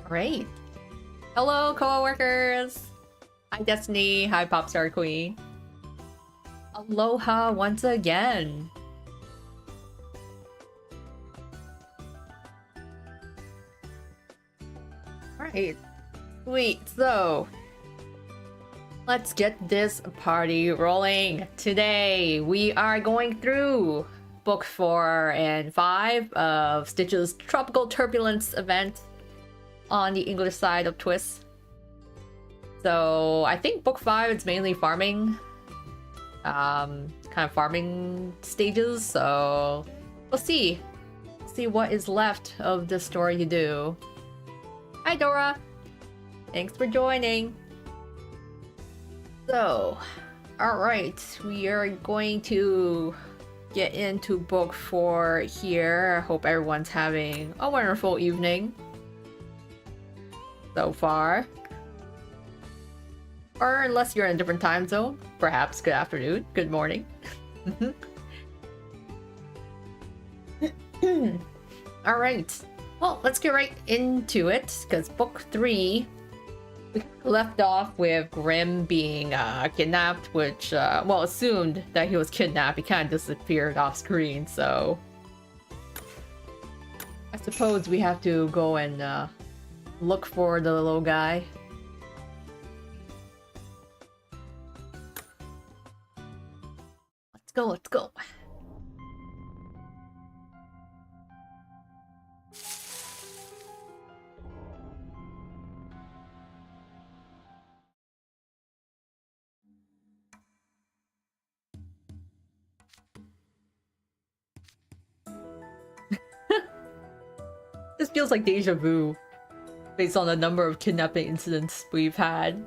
Great. Hello, co-workers. Hi, Destiny. Hi, Popstar Queen. Aloha once again. Alright. Sweet. So, let's get this party rolling. Today, we are going through Book 4 and 5 of Stitch's Tropical Turbulence event on the English side of Twst. So I think Book 5 is mainly farming, kind of farming stages. So we'll see what is left of the story to do. Hi Dora, thanks for joining. So, all right, we are going to get into Book 4 here. I hope everyone's having a wonderful evening so far. Or unless you're in a different time zone, perhaps good afternoon, good morning. Alright, well, let's get right into it, because Book 3, we left off with Grimm being kidnapped, which, well, assumed that he was kidnapped. He kind of disappeared off screen, so I suppose we have to go and look for the little guy. Let's go. This feels like deja vu, based on the number of kidnapping incidents we've had.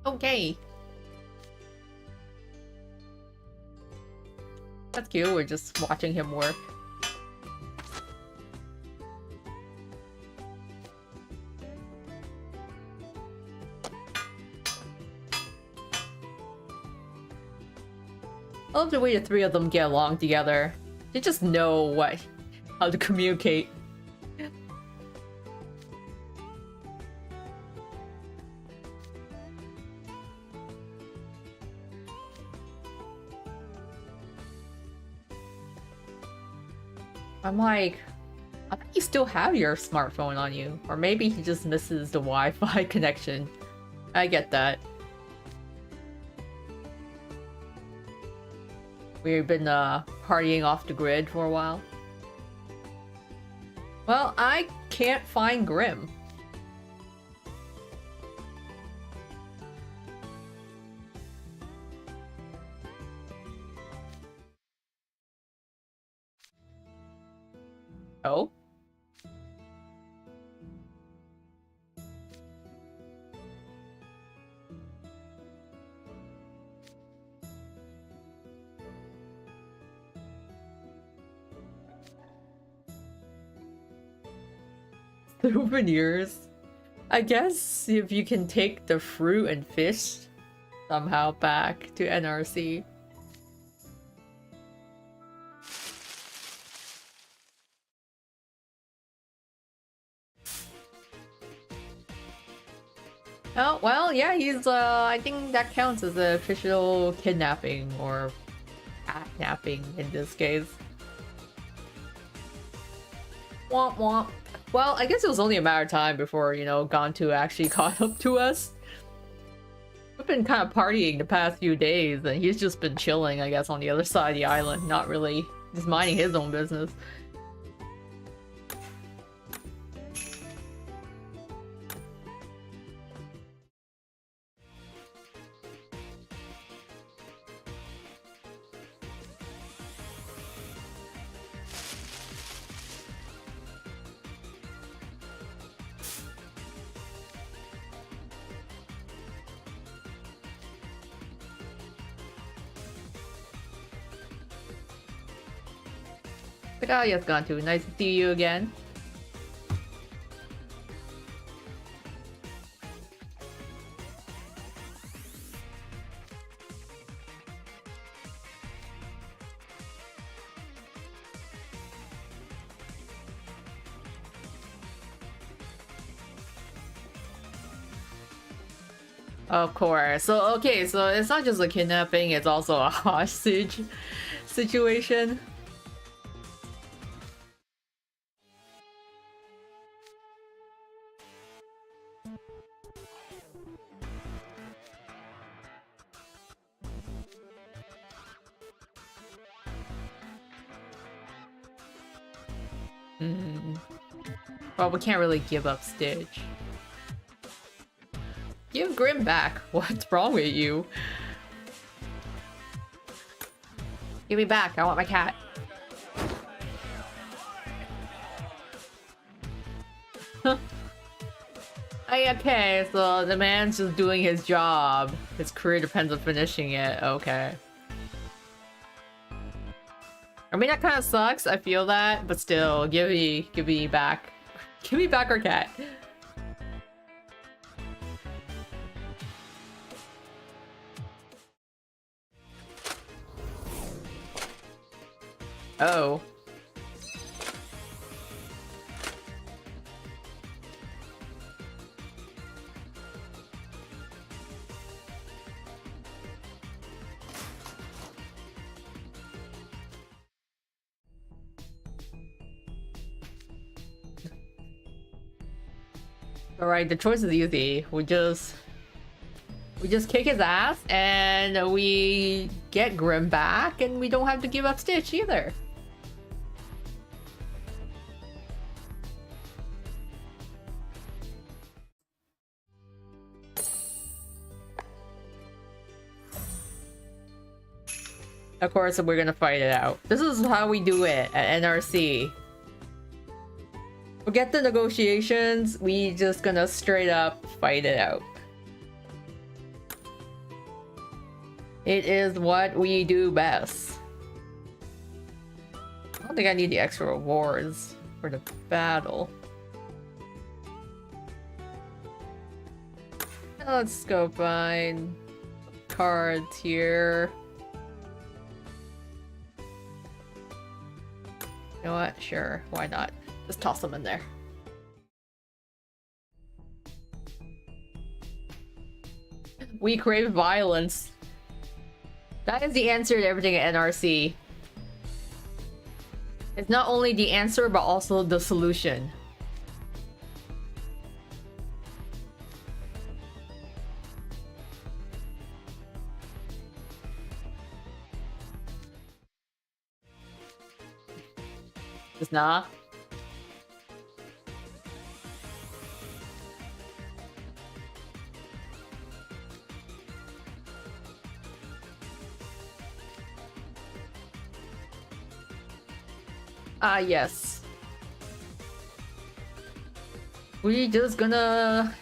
Okay. That's cute, we're just watching him work. I love the way the three of them get along together. They just know how to communicate. I'm like, I think you still have your smartphone on you. Or maybe he just misses the Wi-Fi connection. I get that. We've been partying off the grid for a while. Well, I can't find Grimm. Oh? Souvenirs? I guess if you can take the fruit and fish somehow back to NRC. Oh, well, yeah, he's, I think that counts as an official kidnapping, or catnapping in this case. Womp womp. Well, I guess it was only a matter of time before, you know, Gantu actually caught up to us. We've been kind of partying the past few days, and he's just been chilling, I guess, on the other side of the island, not really just minding his own business. Like, oh, yes, gone too. Nice to see you again. Of course. So, okay, so it's not just a kidnapping, it's also a hostage situation. Well, we can't really give up Stitch. Give Grim back. What's wrong with you? Give me back. I want my cat. Okay, so the man's just doing his job. His career depends on finishing it. Okay. I mean, that kind of sucks. I feel that, but still, give me back. Give me back our cat. Oh. Alright, the choice is easy. We just kick his ass and we get Grim back and we don't have to give up Stitch either. Of course, we're gonna fight it out. This is how we do it at NRC. Forget the negotiations, we just gonna straight up fight it out. It is what we do best. I don't think I need the extra rewards for the battle. Let's go find cards here. You know what? Sure, why not? Just toss them in there. We crave violence. That is the answer to everything at NRC. It's not only the answer, but also the solution. Just nah. Ah, yes. We just gonna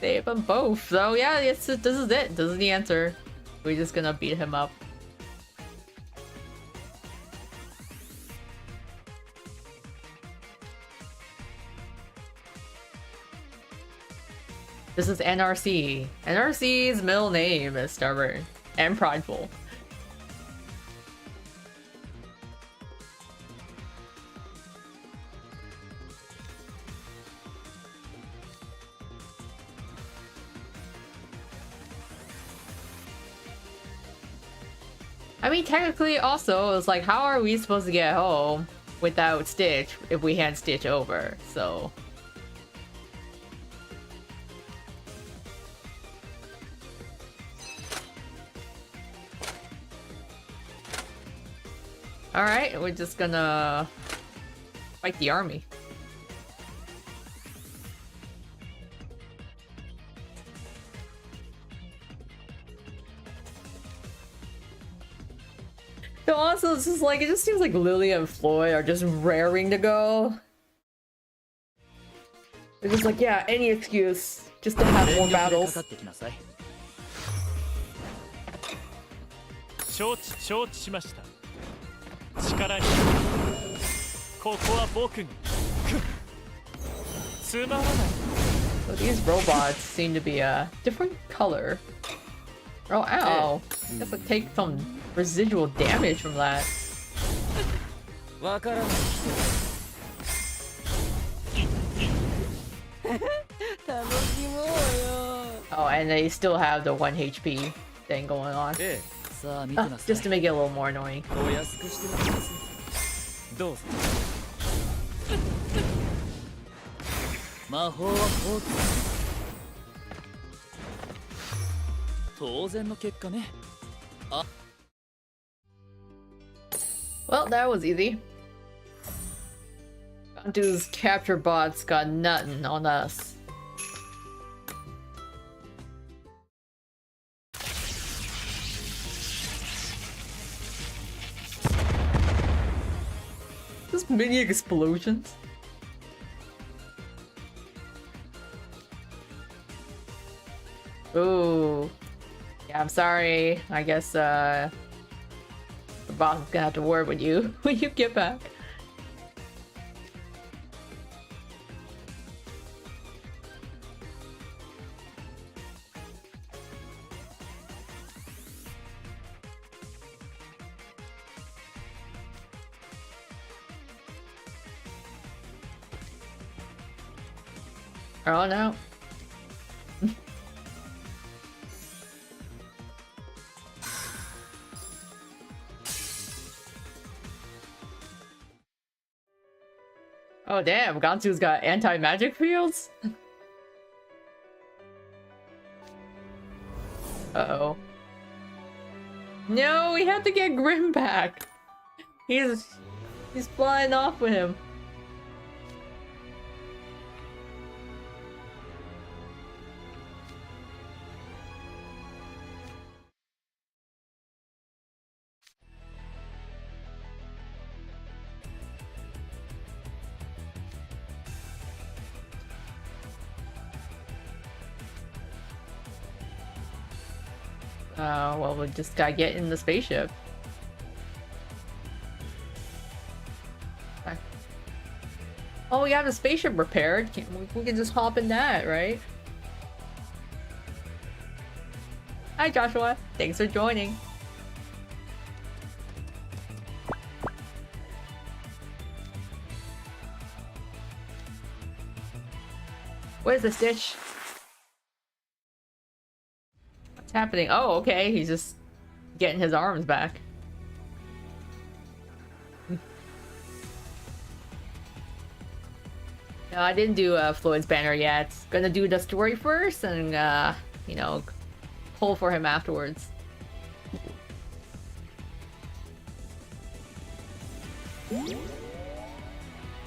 save them both. So yeah, this is it. This is the answer. We're just gonna beat him up. This is NRC. NRC's middle name is stubborn and prideful. I mean, technically also, it's like, how are we supposed to get home without Stitch if we hand Stitch over? So... Alright, we're just gonna fight the army. So also, it's just like, it just seems like Lily and Floyd are just raring to go. They're just like, yeah, any excuse just to have more battles. So these robots seem to be a different color. Oh, ow! I guess I take some residual damage from that. Oh, and they still have the 1 HP thing going on. Just to make it a little more annoying. Well, that was easy. Gantu's capture bots got nothing on us. Just mini explosions. Ooh. Yeah, I'm sorry. I guess the boss is gonna have to work with you when you get back. Oh no. Oh damn, Gantu's got anti-magic fields? Uh-oh. No, we have to get Grim back. He's flying off with him. Well, we just gotta get in the spaceship. Okay. Oh, we got the spaceship repaired. We can just hop in that, right? Hi, Joshua. Thanks for joining. Where's the Stitch? What's happening? Oh, okay. He's just getting his arms back. No, I didn't do Floyd's banner yet. Gonna do the story first and, you know, pull for him afterwards.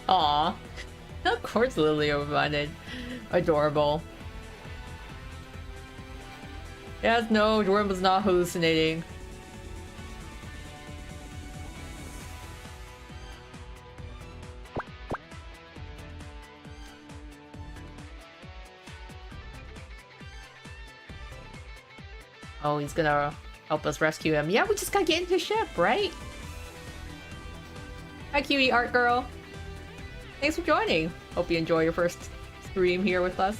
Aww. Of course Lilia reminded. Adorable. Yes, no, Jordan was not hallucinating. Oh, he's gonna help us rescue him. Yeah, we just gotta get into the ship, right? Hi, cutie art girl. Thanks for joining. Hope you enjoy your first stream here with us.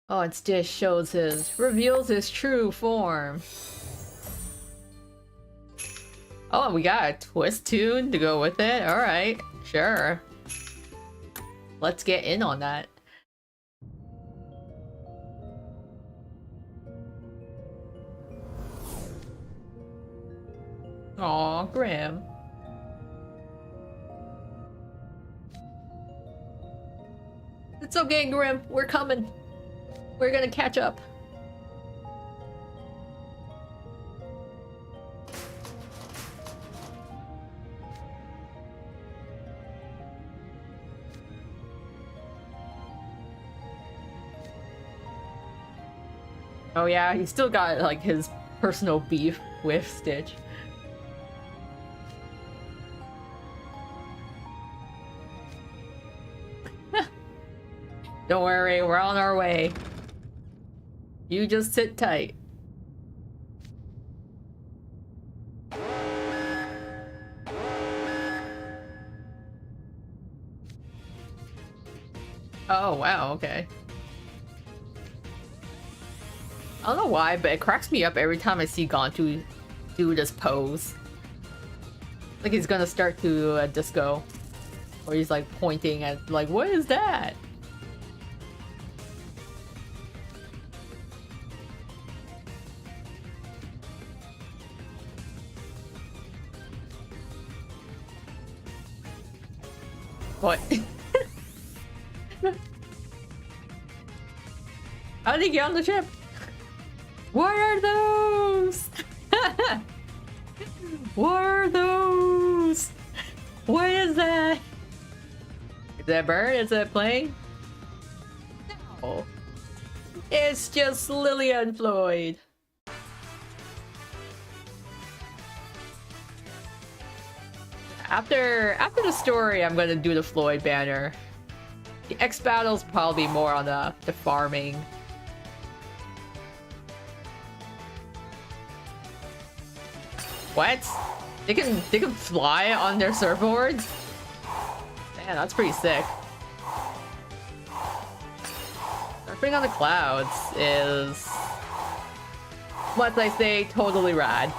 Oh, and Stitch reveals his true form. Oh, we got a Twst tune to go with it. Alright, sure. Let's get in on that. Aw, Grim. It's okay, Grim. We're coming. We're gonna catch up. Oh yeah, he's still got like his personal beef with Stitch. Don't worry, we're on our way. You just sit tight. Oh, wow, okay. I don't know why, but it cracks me up every time I see Gontu do this pose. Like he's gonna start to a disco. Or he's like pointing at, like, what is that? What? How did he get on the ship? What are those? What are those? What is that? Is that a bird? Is that a plane? No. It's just Lillian Floyd. After the story, I'm gonna do the Floyd banner. The X battle's probably more on the farming. What? They can fly on their surfboards? Man, that's pretty sick. Surfing on the clouds is, what I say, totally rad.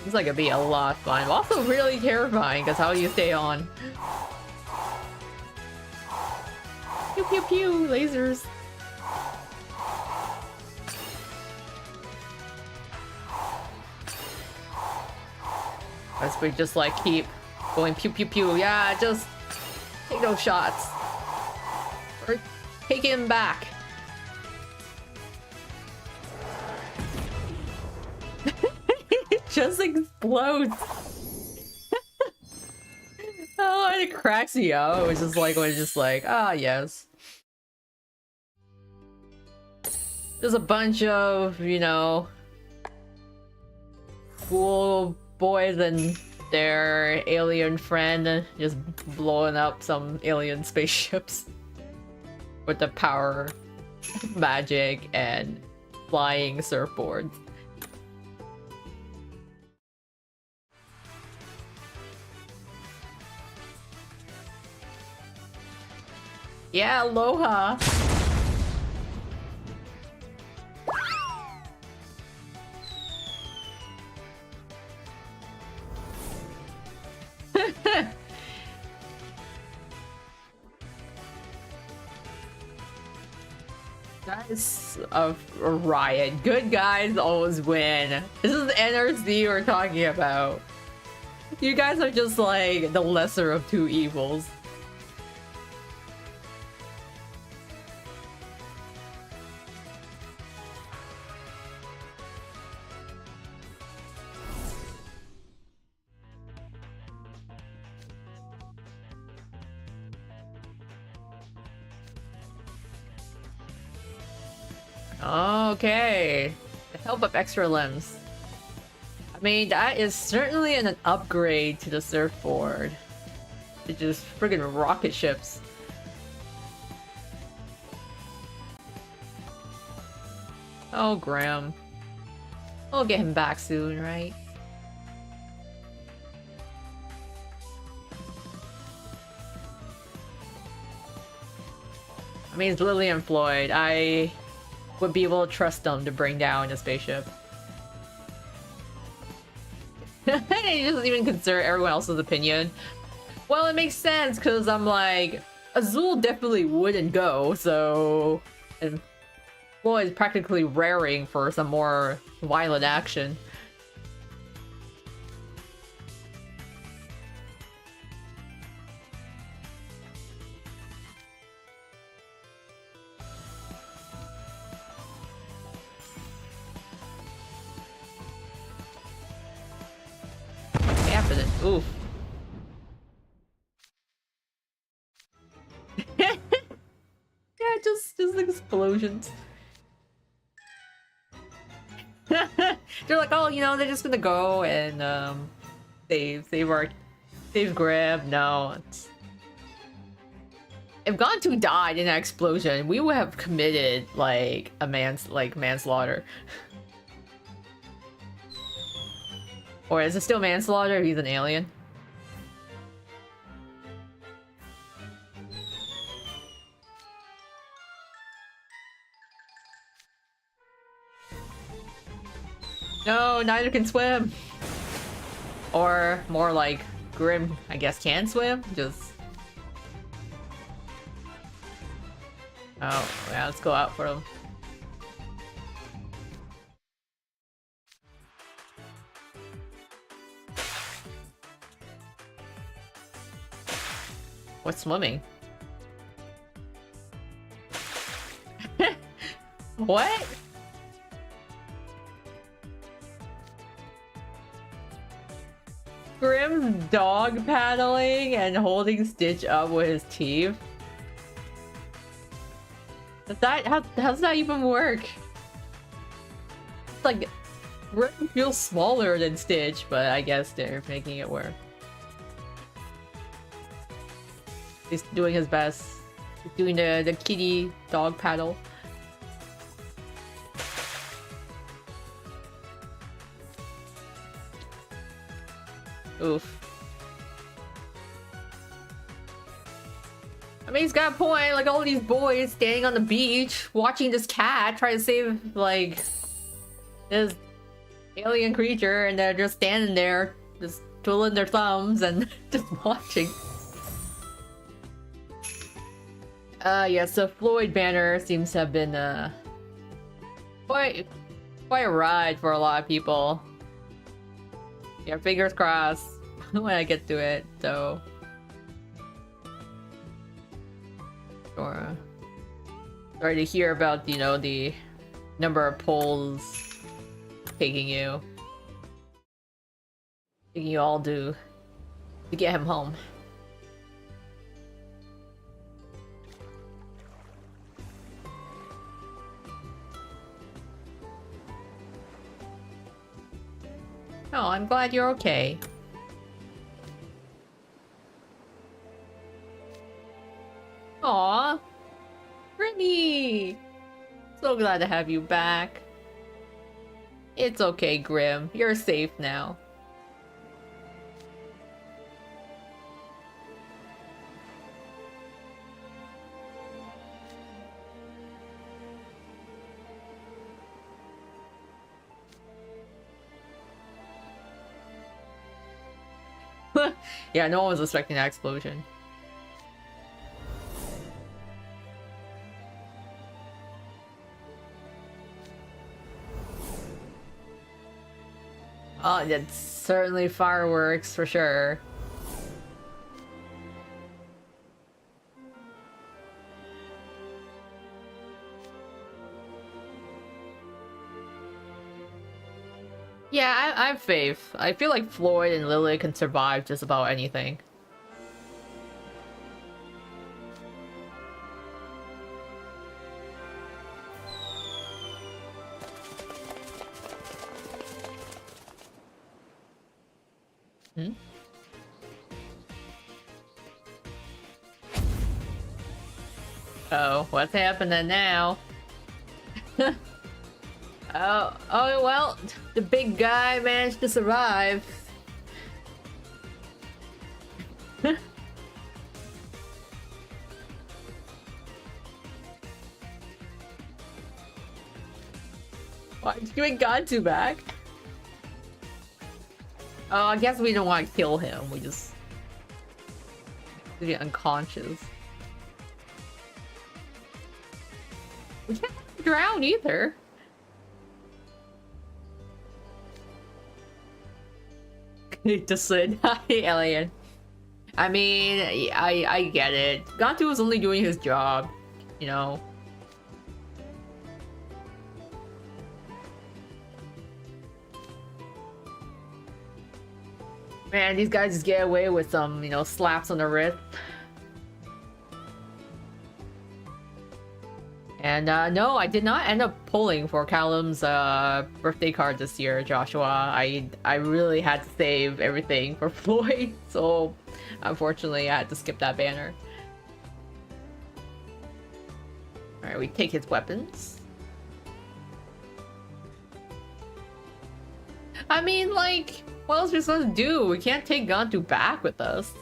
Seems like it'd be a lot of fun, but also really terrifying, because how do you stay on? Pew pew pew, lasers. As we just like keep going pew pew pew. Yeah, just take those shots. Or take him back. It just explodes. Oh, and it cracks me up. It was just like, when it's just like, ah, yes. There's a bunch of, you know, cool boys and their alien friend just blowing up some alien spaceships with the power, magic, and flying surfboards. Yeah, aloha! That is a riot. Good guys always win. This is the NRC we're talking about. You guys are just like the lesser of two evils. Okay, the help of extra limbs. I mean, that is certainly an upgrade to the surfboard. It's just friggin' rocket ships. Oh, Graham. We'll get him back soon, right? I mean, it's Lillian Floyd. I would be able to trust them to bring down a spaceship. He doesn't even consider everyone else's opinion. Well, it makes sense, because I'm like, Azul definitely wouldn't go, so... And Floyd is practically raring for some more violent action. Oof. Yeah, just explosions. They're like, oh, you know, they're just gonna go and save Graham. No, if Gontu died in that explosion, we would have committed like a manslaughter. Or is it still manslaughter if he's an alien? No, neither can swim. Or more like Grim, I guess, can swim. Just... Oh, yeah, let's go out for him. What's swimming? What? Grim's dog paddling and holding Stitch up with his teeth? How does that even work? It's like, Grim feels smaller than Stitch, but I guess they're making it work. He's doing his best. He's doing the kitty dog paddle. Oof. I mean, he's got a point. Like, all these boys standing on the beach, watching this cat try to save, like, this alien creature, and they're just standing there, just twiddling their thumbs and just watching. Yeah, so Floyd banner seems to have been, quite a ride for a lot of people. Yeah, fingers crossed when I get to it, so... Sorry to hear about, you know, the number of polls taking you all to get him home. Oh, I'm glad you're okay. Aw, Grimmy! So glad to have you back. It's okay, Grim. You're safe now. Yeah, no one was expecting that explosion. Oh, that's certainly fireworks for sure. Yeah, I have faith. I feel like Floyd and Lily can survive just about anything. Hmm? Oh, what's happening now? Oh, well, the big guy managed to survive. Why did you bring Gantu back? Oh, I guess we don't want to kill him. We just get unconscious. We can't drown either. Just said, hi, alien. I mean, I get it. Gantu was only doing his job, you know. Man, these guys just get away with some, you know, slaps on the wrist. And no, I did not end up pulling for Callum's birthday card this year, Joshua. I really had to save everything for Floyd, so unfortunately I had to skip that banner. Alright, we take his weapons. I mean, like, what else are we supposed to do? We can't take Gantu back with us.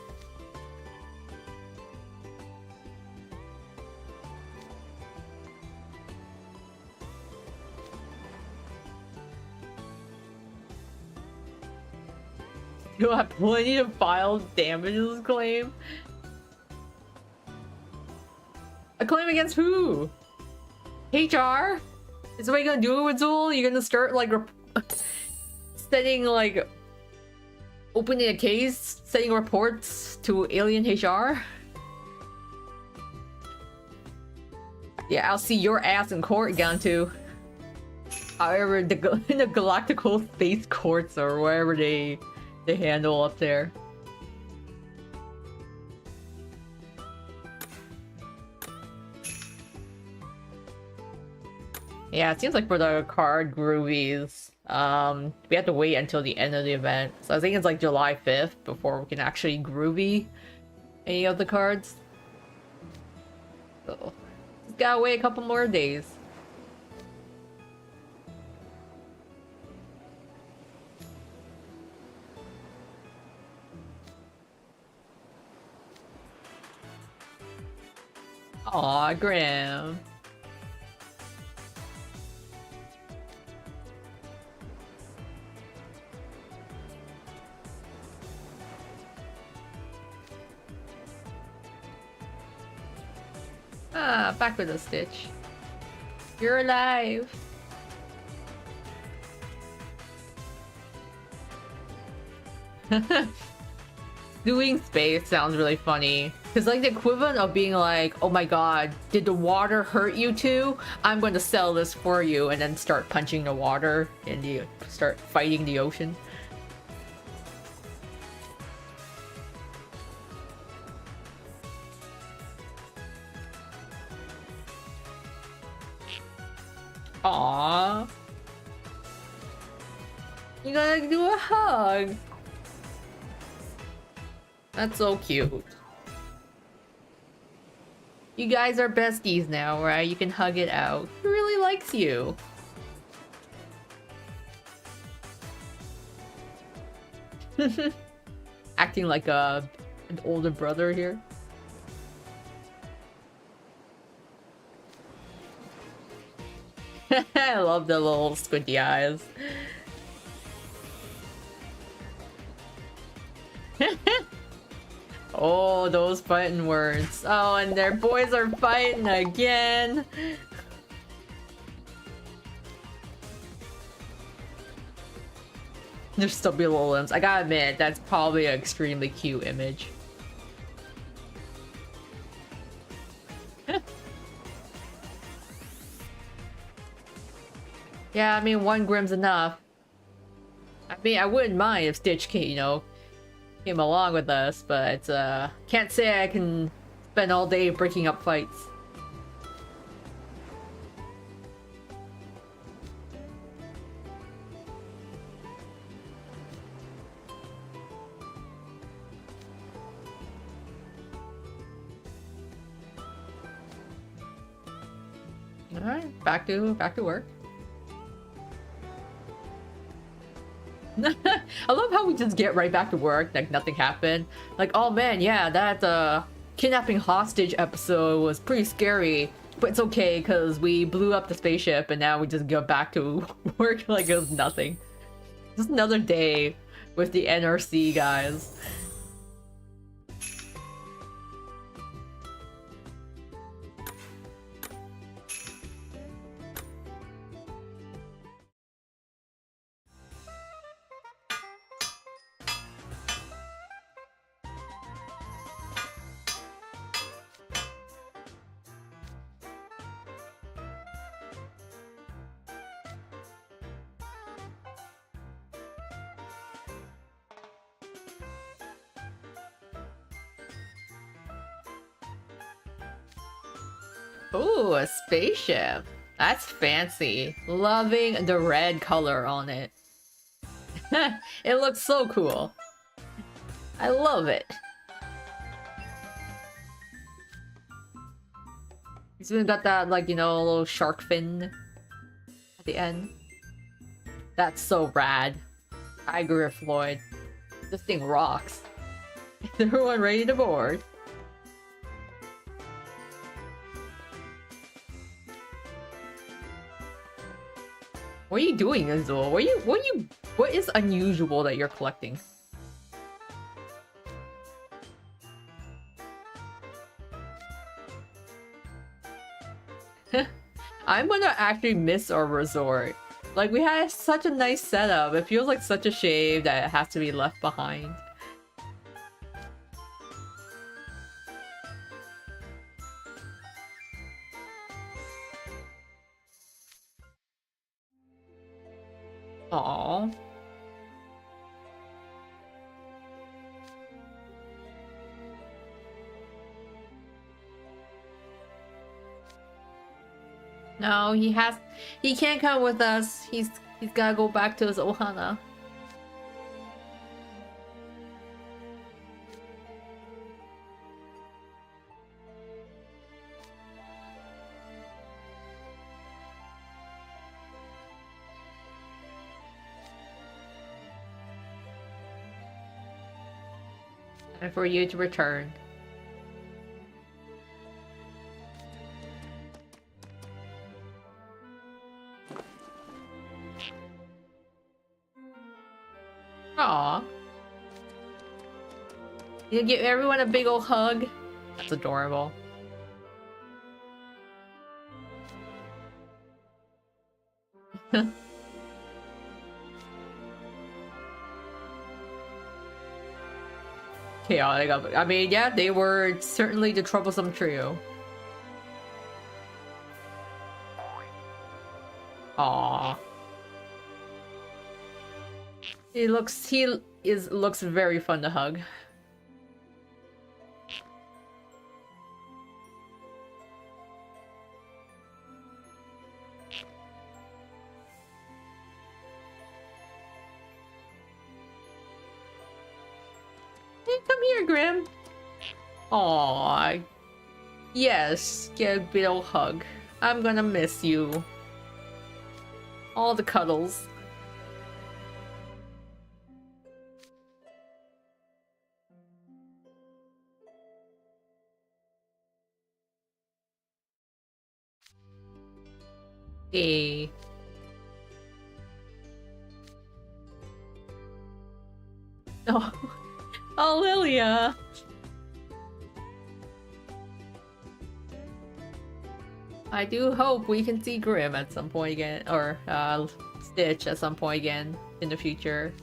You have plenty to file damages claim? A claim against who? HR? Is what you gonna do with Zul? You gonna start like sending like opening a case, sending reports to Alien HR? Yeah, I'll see your ass in court, Gantu. However, in the Galactical Space Courts or wherever they handle up there. Yeah, it seems like for the card groovies, we have to wait until the end of the event. So I think it's like July 5th before we can actually groovy any of the cards. So, just gotta wait a couple more days. Aw, Graham. Ah, back with a Stitch. You're alive. Doing space sounds really funny. Because like the equivalent of being like, oh my god, did the water hurt you too? I'm going to sell this for you, and then start punching the water and you start fighting the ocean. Aww. You gotta do a hug. That's so cute. You guys are besties now, right? You can hug it out. He really likes you. Acting like an older brother here. I love the little squinty eyes. Oh, those fighting words. Oh, and their boys are fighting again. Their stubby little limbs. I gotta admit, that's probably an extremely cute image. Yeah, I mean, one Grimm's enough. I mean, I wouldn't mind if Stitch came, you know, came along with us, but can't say I can spend all day breaking up fights. All right, back to work. I love how we just get right back to work, like nothing happened. Like, oh man, yeah, that kidnapping hostage episode was pretty scary, but it's okay because we blew up the spaceship and now we just go back to work like it was nothing. Just another day with the NRC guys. Ooh, a spaceship. That's fancy. Loving the red color on it. It looks so cool. I love it. It's even got that, like, you know, little shark fin at the end. That's so rad. I agree with Floyd. This thing rocks. Is everyone ready to board? What are you doing, Azul? What is unusual that you're collecting? I'm gonna actually miss our resort. Like, we had such a nice setup. It feels like such a shame that it has to be left behind. Aww. No, he can't come with us. He's gotta go back to his ohana. And for you to return. Aww. You give everyone a big old hug? That's adorable. Chaotic. I mean, yeah, they were certainly the troublesome trio. Aww. He looks very fun to hug. Hey, come here, Grim. Aww. Yes, get a big old hug. I'm gonna miss you. All the cuddles. Hey. Oh. Oh, Lilia. I do hope we can see Grim at some point again, or Stitch at some point again in the future.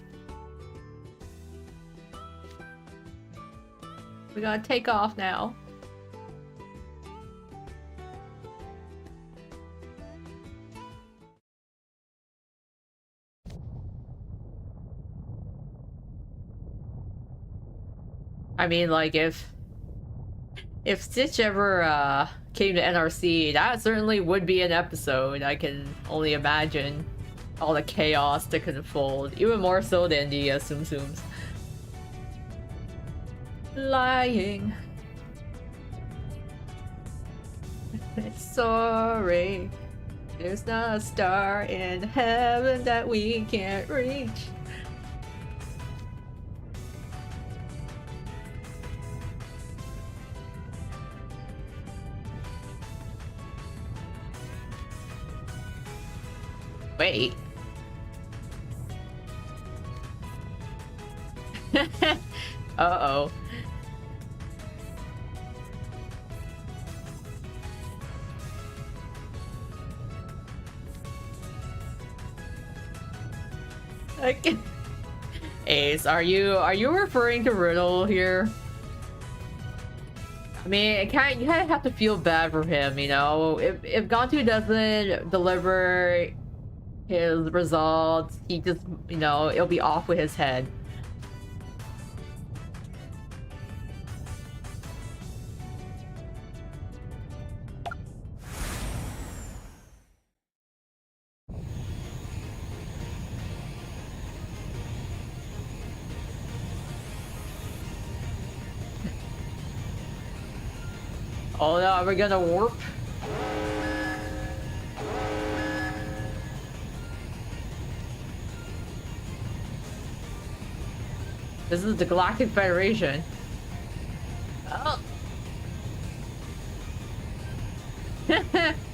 We gotta take off now. I mean, like, if Stitch ever came to NRC, that certainly would be an episode. I can only imagine all the chaos that could unfold, even more so than the Tsum Tsums. Lying. Sorry, there's not a star in heaven that we can't reach. Wait. Uh-oh. Okay. Ace, are you referring to Riddle here? I mean, you kind of have to feel bad for him, you know? If Gantu doesn't deliver his results, he just, you know, it'll be off with his head. Oh no, are we gonna warp? This is the Galactic Federation. Oh.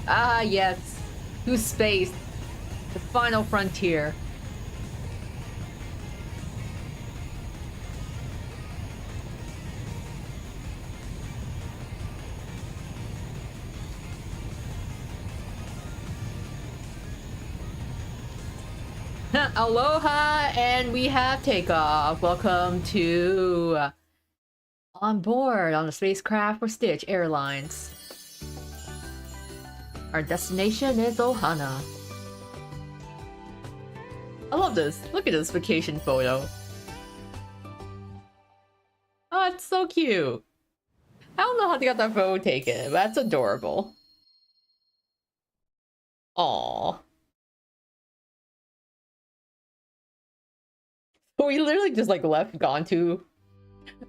Ah, yes. To space. The final frontier. Aloha, and we have takeoff. Welcome to on board on the spacecraft for Stitch Airlines. Our destination is Ohana. I love this. Look at this vacation photo. Oh, it's so cute. I don't know how they got that photo taken, but that's adorable. Aww. We literally just like left Gontu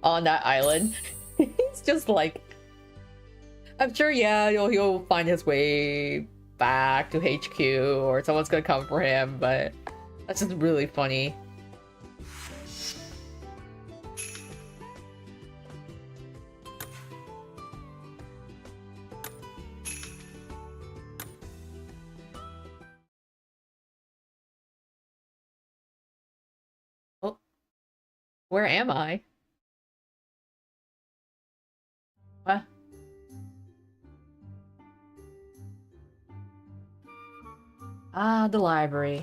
on that island. He's just like, I'm sure, yeah, he'll find his way back to HQ or someone's gonna come for him, but that's just really funny. Oh, where am I? What? Ah, the library.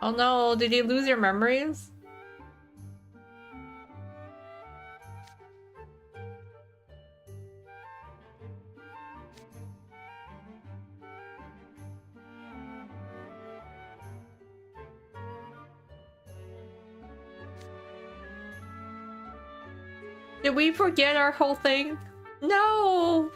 Oh no, did you lose your memories? Did we forget our whole thing? No!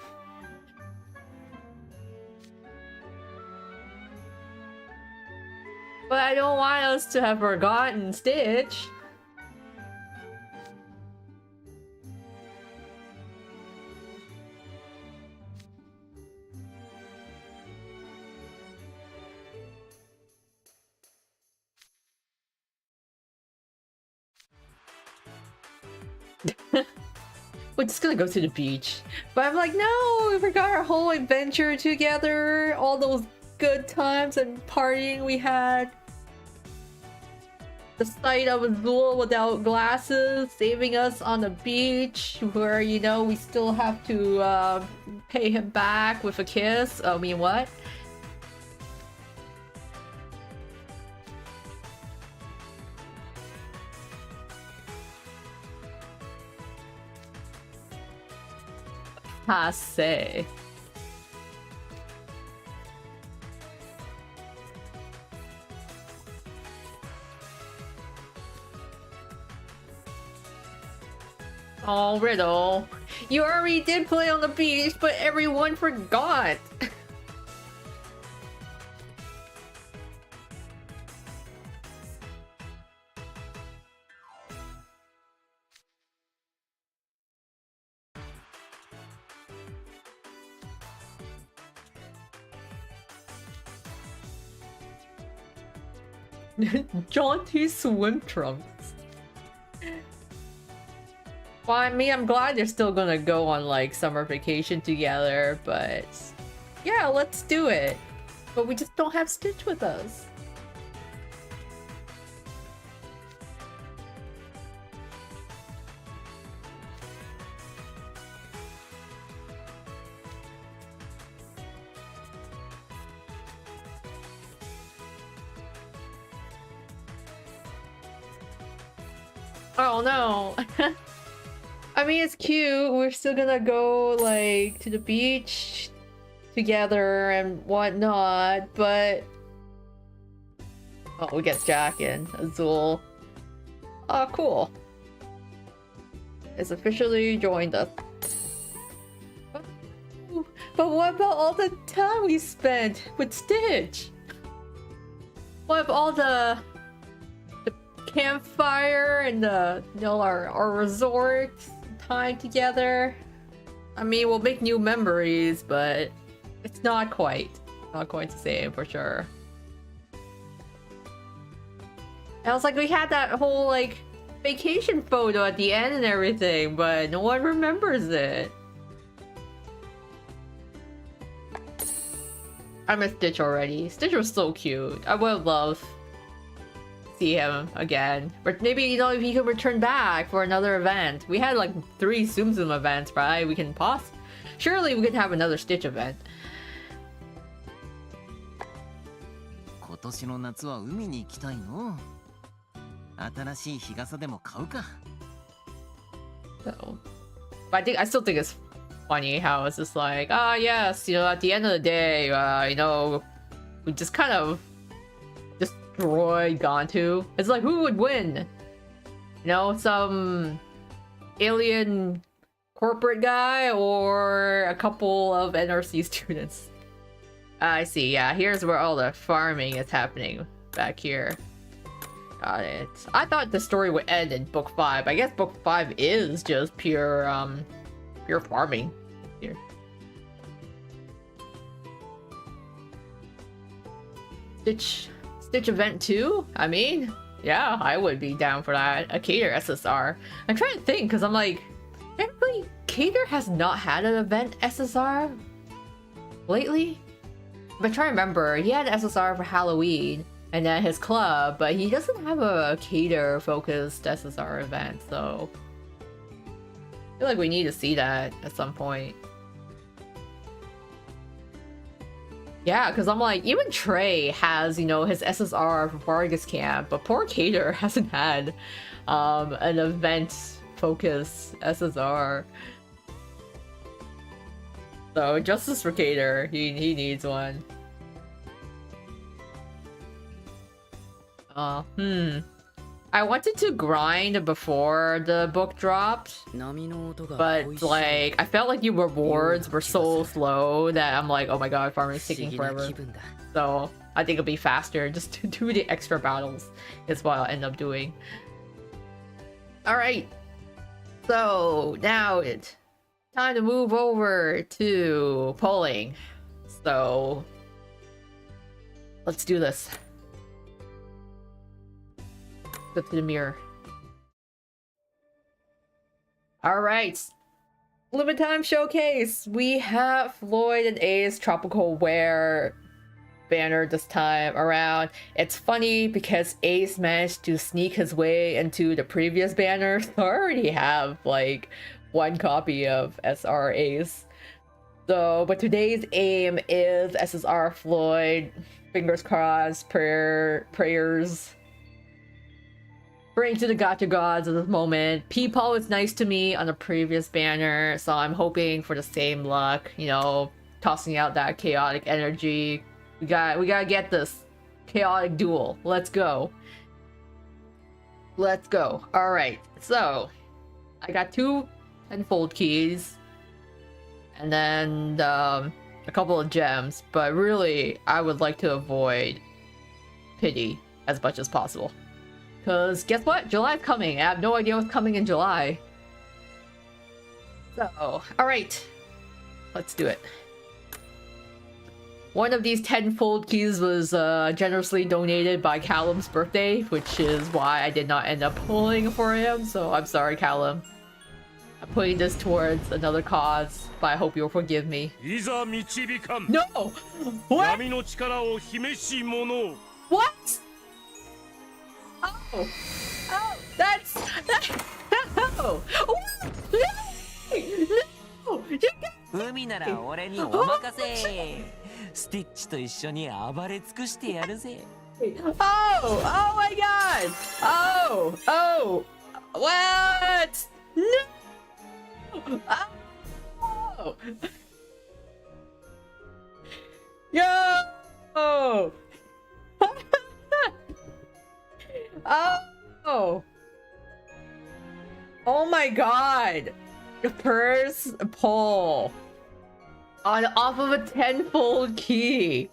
But I don't want us to have forgotten Stitch. We're just gonna go to the beach. But I'm like, no, we forgot our whole adventure together. All those good times and partying we had. The sight of Azul without glasses, saving us on the beach, where, you know, we still have to pay him back with a kiss. I mean, what? Passe. Oh, Riddle. You already did play on the beach, but everyone forgot. Jaunty swim trunks. Well, I mean, I'm glad they're still gonna go on like summer vacation together, but yeah, let's do it. But we just don't have Stitch with us. Oh no. I mean, it's cute. We're still gonna go like to the beach together and whatnot, but oh, we get Jack and Azul. Oh, cool. It's officially joined us. But what about all the time we spent with Stitch? What about all the campfire and the our resort time together. I mean, we'll make new memories, but it's not quite the same for sure. I was like, we had that whole like vacation photo at the end and everything, but no one remembers it. I miss Stitch already. Stitch was so cute. I would love to see him again. But maybe, you know, if he could return back for another event. We had like 3 Tsum Tsum events, right? We can pause. Surely we could have another Stitch event. 今年の夏は海に行きたいの。新しい日傘でも買うか。So, but I still think it's funny how it's just like, ah, yes, you know, at the end of the day, you know, we just kind of destroyed Gantu. It's like, who would win? You know, some alien corporate guy or a couple of NRC students? I see, yeah, here's where all the farming is happening back here. Got it. I thought the story would end in book 5. I guess book 5 is just pure farming here. Stitch event 2? I mean, yeah, I would be down for that. A Cater SSR. I'm trying to think because I'm like, technically, Cater has not had an event SSR lately. But try to remember, he had an SSR for Halloween and then his club, but he doesn't have a Cater focused SSR event, so I feel like we need to see that at some point. Yeah, because I'm like, even Trey has, you know, his SSR for Vargas Camp, but poor Cater hasn't had an event focused SSR. So justice for Cater, he needs one. I wanted to grind before the book dropped, but like I felt like the rewards were so slow that I'm like, oh my god, farming is taking forever. So I think it'll be faster just to do the extra battles is what I'll end up doing. Alright, so now it's time to move over to polling. So let's do this. Go to the mirror. Alright. Limit time showcase. We have Floyd and A's tropical wear banner this time around. It's funny because Ace managed to sneak his way into the previous banner, so I already have like 1 copy of SR Ace. So, but today's aim is SSR Floyd. Fingers crossed, prayers. Praying to the gacha gods at this moment. Peepaw was nice to me on the previous banner, so I'm hoping for the same luck, you know, tossing out that chaotic energy. We gotta get this chaotic duel. Let's go. Let's go. Alright, so I got 2 tenfold keys and then a couple of gems, but really I would like to avoid pity as much as possible. Because guess what? July's coming. I have no idea what's coming in July. So, alright. Let's do it. One of these tenfold keys was generously donated by Callum's birthday, which is why I did not end up pulling for him. So I'm sorry, Callum. I'm putting this towards another cause, but I hope you'll forgive me. No! What? What? Oh! Oh! That's... No! No! Umi nara ore ni omakase. Stitch to issho abare tsukushite yaru. Oh! Oh my god! Oh! Oh! What? No! Oh! Yo! Oh! Oh! Oh my god! Purse pull on off of a tenfold key.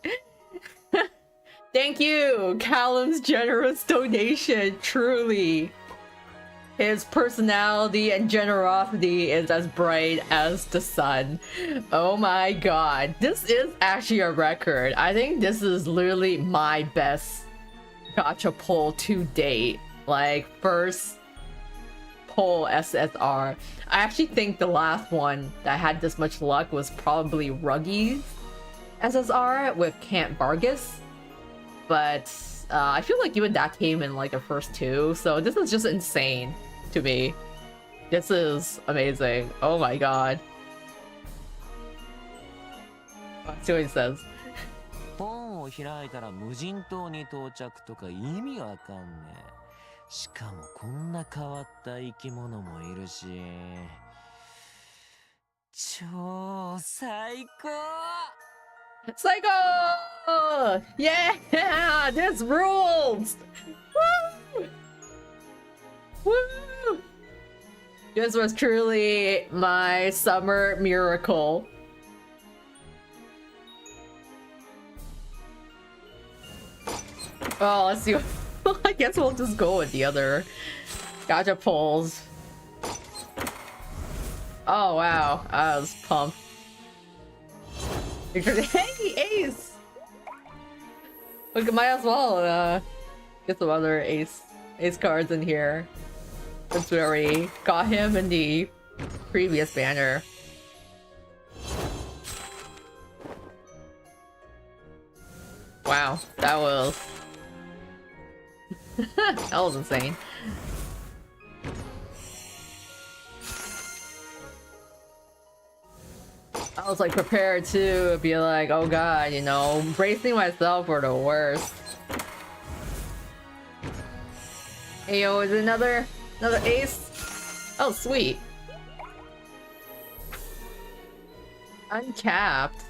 Thank you, Callum's generous donation. Truly, his personality and generosity is as bright as the sun. Oh my god, this is actually a record. I think this is literally my best gacha pull to date. Like, first pull SSR. I actually think the last one that had this much luck was probably Ruggy's SSR with Camp Vargas. But I feel like even that came in like the first two, so this is just insane to me. This is amazing. Oh my god. Let's see what he says. 本を開いたら無人島に到着とか意味わかんねえ。しかもこんな変わった生き物もいるし。超最高! Psycho! Yeah! This rules! Woo! Woo! This was truly my summer miracle. Oh, let's see. I guess we'll just go with the other gacha pulls. Oh wow, I was pumped. Hey, Ace! We might as well get some other Ace cards in here. Since we already got him in the previous banner. Wow, that was that was insane. I was like prepared to be like, oh god, you know, bracing myself for the worst. Hey yo, is it another ace? Oh sweet. Uncapped.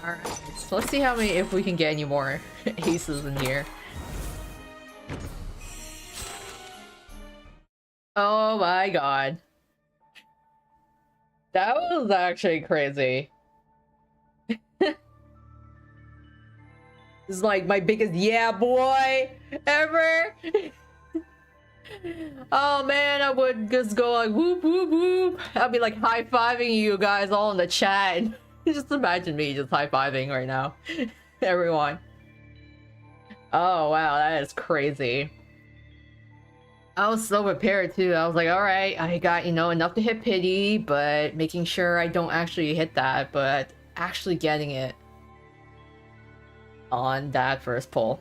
Alright, so let's see how many, if we can get any more aces in here. Oh my god. That was actually crazy. This is like my biggest yeah boy ever. Oh man, I would just go like whoop whoop whoop. I'd be like high-fiving you guys all in the chat. Just imagine me just high-fiving right now. Everyone. Oh wow, that is crazy. I was so prepared too. I was like, alright, I got, you know, enough to hit pity, but making sure I don't actually hit that, but actually getting it on that first pull.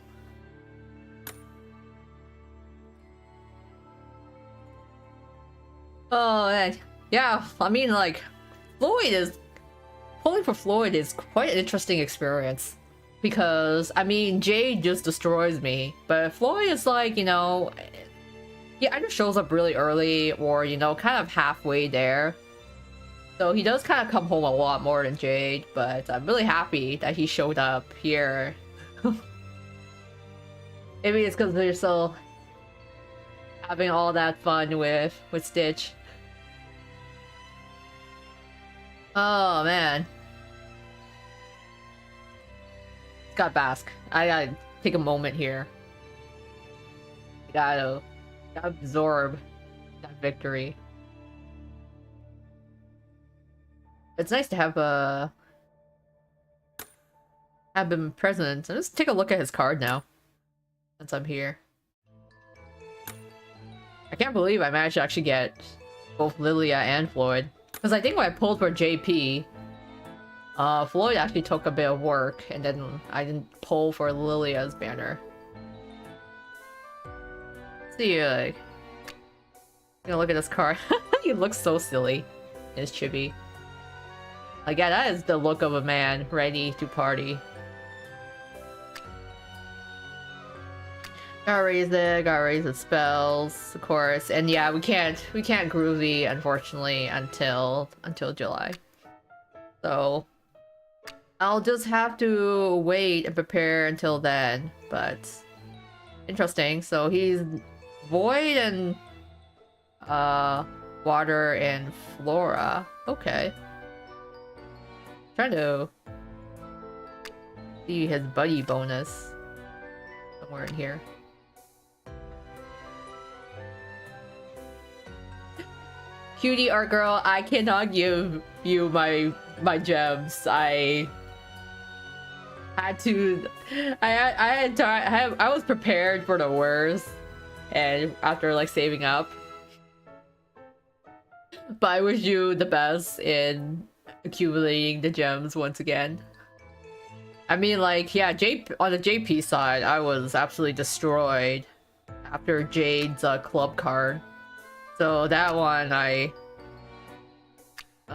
Oh man, yeah, I mean like, pulling for Floyd is quite an interesting experience. Because, I mean, Jade just destroys me, but Floyd is like, you know, he either shows up really early or, you know, kind of halfway there. So he does kind of come home a lot more than Jade, but I'm really happy that he showed up here. Maybe it's because they're still having all that fun with Stitch. Oh man. Got Basque. I gotta take a moment here. I gotta absorb that victory. It's nice to have him present. So let's take a look at his card now, since I'm here. I can't believe I managed to actually get both Lilia and Floyd. Because I think when I pulled for JP, Floyd actually took a bit of work, and then I didn't pull for Lilia's banner. See, like, you know, look at this card. He looks so silly in his chibi. Like, yeah, that is the look of a man ready to party. Gotta raise the spells, of course, and yeah, we can't groovy unfortunately until July. So I'll just have to wait and prepare until then, but interesting. So he's Void and Water and Flora. Okay. Trying to see his buddy bonus. Somewhere in here. Cutie art girl, I cannot give you my gems. I had to. I was prepared for the worst, and after like saving up. But I wish you the best in accumulating the gems once again. I mean, like, yeah, on the JP side, I was absolutely destroyed after Jade's club card. So that one, I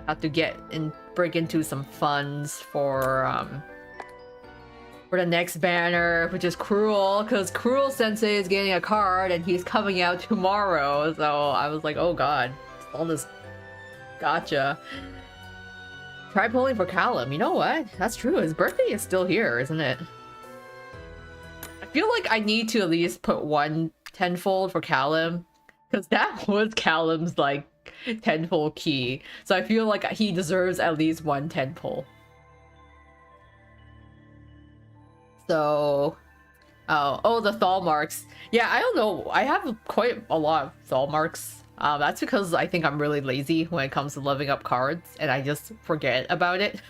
have to break into some funds for the next banner, which is Cruel, because Cruel Sensei is getting a card and he's coming out tomorrow. So I was like, oh god, all this gotcha. Try pulling for Callum. You know what? That's true. His birthday is still here, isn't it? I feel like I need to at least put one tenfold for Callum, because that was Callum's like tenfold key. So I feel like he deserves at least one tenfold. So, oh, the thaw marks. Yeah, I don't know. I have quite a lot of thaw marks. That's because I think I'm really lazy when it comes to leveling up cards, and I just forget about it.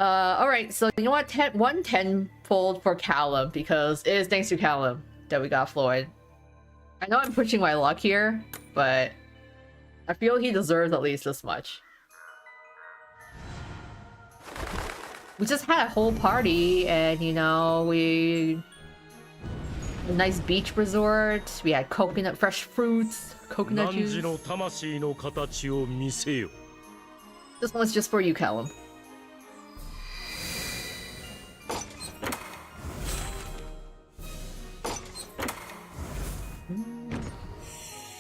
Alright, so you know what? One tenfold for Callum, because it is thanks to Callum that we got Floyd. I know I'm pushing my luck here, but I feel he deserves at least this much. We just had a whole party, and you know, a nice beach resort. We had fresh fruits, coconut juice. This one's just for you, Callum.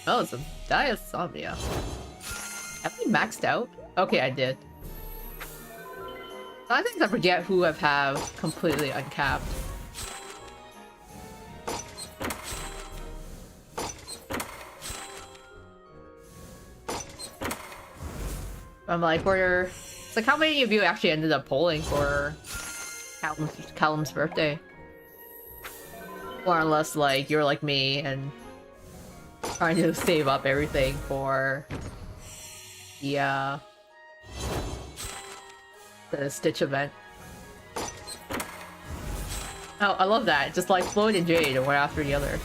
Oh, it's a Diasomnia. Have we maxed out? Okay, I did. I think I forget who I have completely uncapped. I'm like, it's like, how many of you actually ended up polling for Callum's birthday? More or less, like, you're like me and trying to save up everything for the Stitch event. Oh, I love that. Just like Floyd and Jade, one after the other.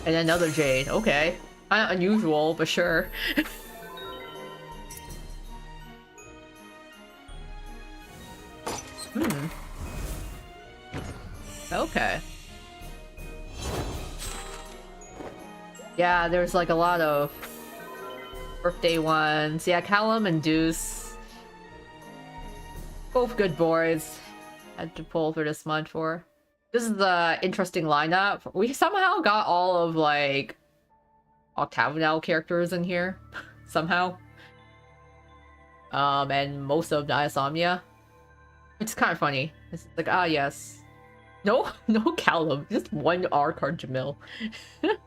And another Jade. Okay. Kind of unusual, but sure. Okay. Yeah, there's like a lot of birthday ones. Yeah, Callum and Deuce. Both good boys. Had to pull for this month for. This is the interesting lineup. We somehow got all of like Octagonal characters in here. Somehow. And most of Diasomnia. It's kind of funny. It's like, ah yes. No Callum. Just one R card Jamil. But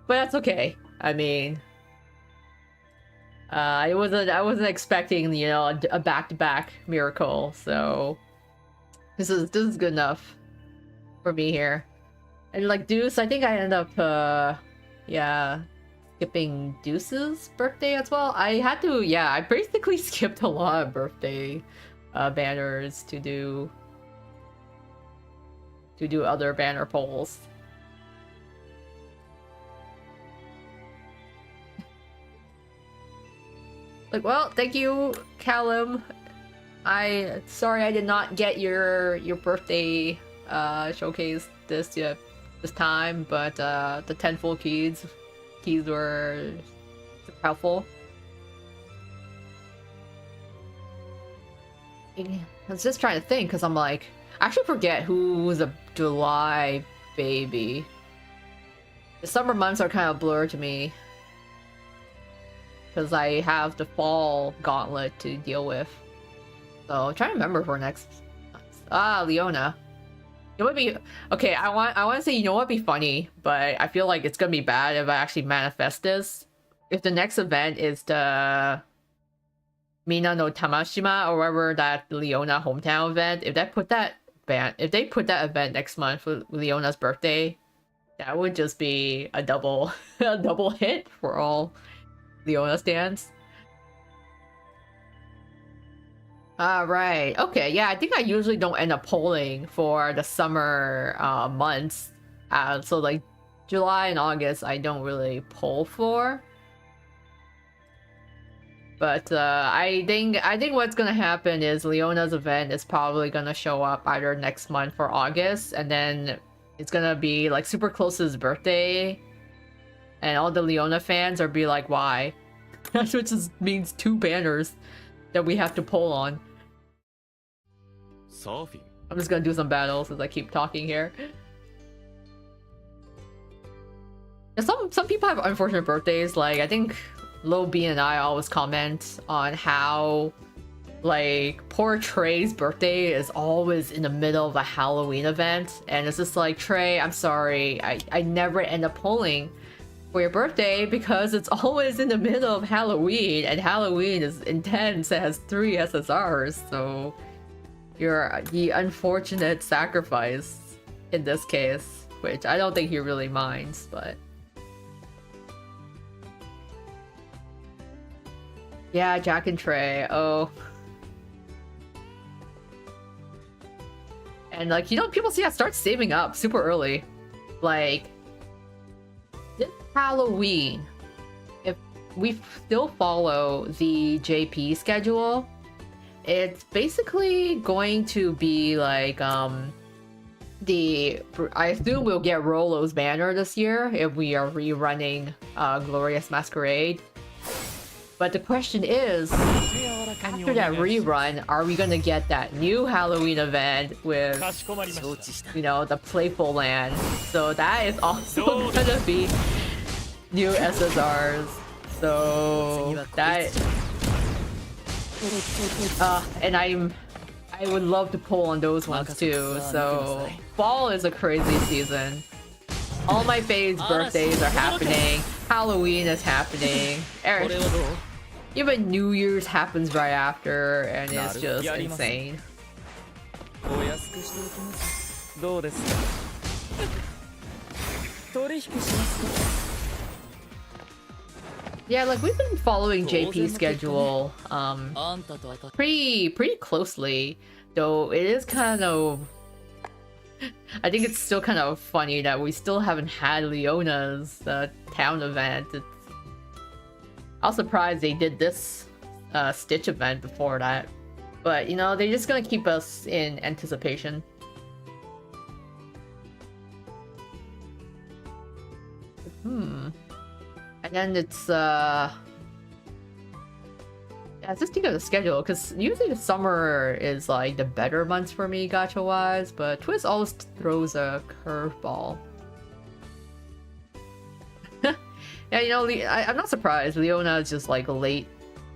that's okay. I mean, I wasn't expecting, you know, a back-to-back miracle, so this is good enough for me here. And like Deuce, I think I ended up yeah, skipping Deuce's birthday as well. I had to, yeah, I basically skipped a lot of birthday banners to do other banner polls. Like, well, thank you, Callum. Sorry I did not get your birthday showcase this time, but the tenfold keys were super helpful. I was just trying to think, because I'm like, I actually forget who was a July baby. The summer months are kind of blurred to me, because I have the fall gauntlet to deal with. So I'm trying to remember for next month. Ah, Leona. It would be okay. I want to say, you know what'd be funny, but I feel like it's gonna be bad if I actually manifest this. If the next event is me Mina no Tamashima or wherever that Leona hometown event, if they put that event next month for Leona's birthday, that would just be a double a double hit for all Leona stands. Right. Okay, yeah, I think I usually don't end up polling for the summer months. So like July and August I don't really poll for. But I think what's gonna happen is Leona's event is probably gonna show up either next month or August, and then it's gonna be like super close to his birthday, and all the Leona fans are be like, why? Which just means 2 banners that we have to poll on. Sophie. I'm just gonna do some battles as I keep talking here. And some people have unfortunate birthdays. Like I think Lo B and I always comment on how like poor Trey's birthday is always in the middle of a Halloween event, and it's just like, Trey, I'm sorry, I never end up polling for your birthday because it's always in the middle of Halloween, and Halloween is intense. It has 3 SSRs, so you're the unfortunate sacrifice in this case, which I don't think he really minds, but yeah, Jack and Trey. Oh. And like, you know, people see I start saving up super early. Like this Halloween, if we still follow the JP schedule, it's basically going to be like I assume we'll get Rolo's banner this year if we are rerunning Glorious Masquerade. But the question is, after that rerun, are we gonna get that new Halloween event with, you know, the Playful Land? So that is also gonna be new SSRs. So that, and I would love to pull on those ones too. So fall is a crazy season. All my faves' birthdays are happening. Halloween is happening. Even New Year's happens right after, and it's just insane. Yeah, like we've been following JP's schedule pretty closely, though it is kind of, I think it's still kind of funny that we still haven't had Leona's town event. I was surprised they did this Stitch event before that. But, you know, they're just gonna keep us in anticipation. And then it's, yeah, just think of the schedule, because usually the summer is like the better months for me gacha-wise, but Twst always throws a curveball. Yeah, you know, I'm not surprised. Leona is just like late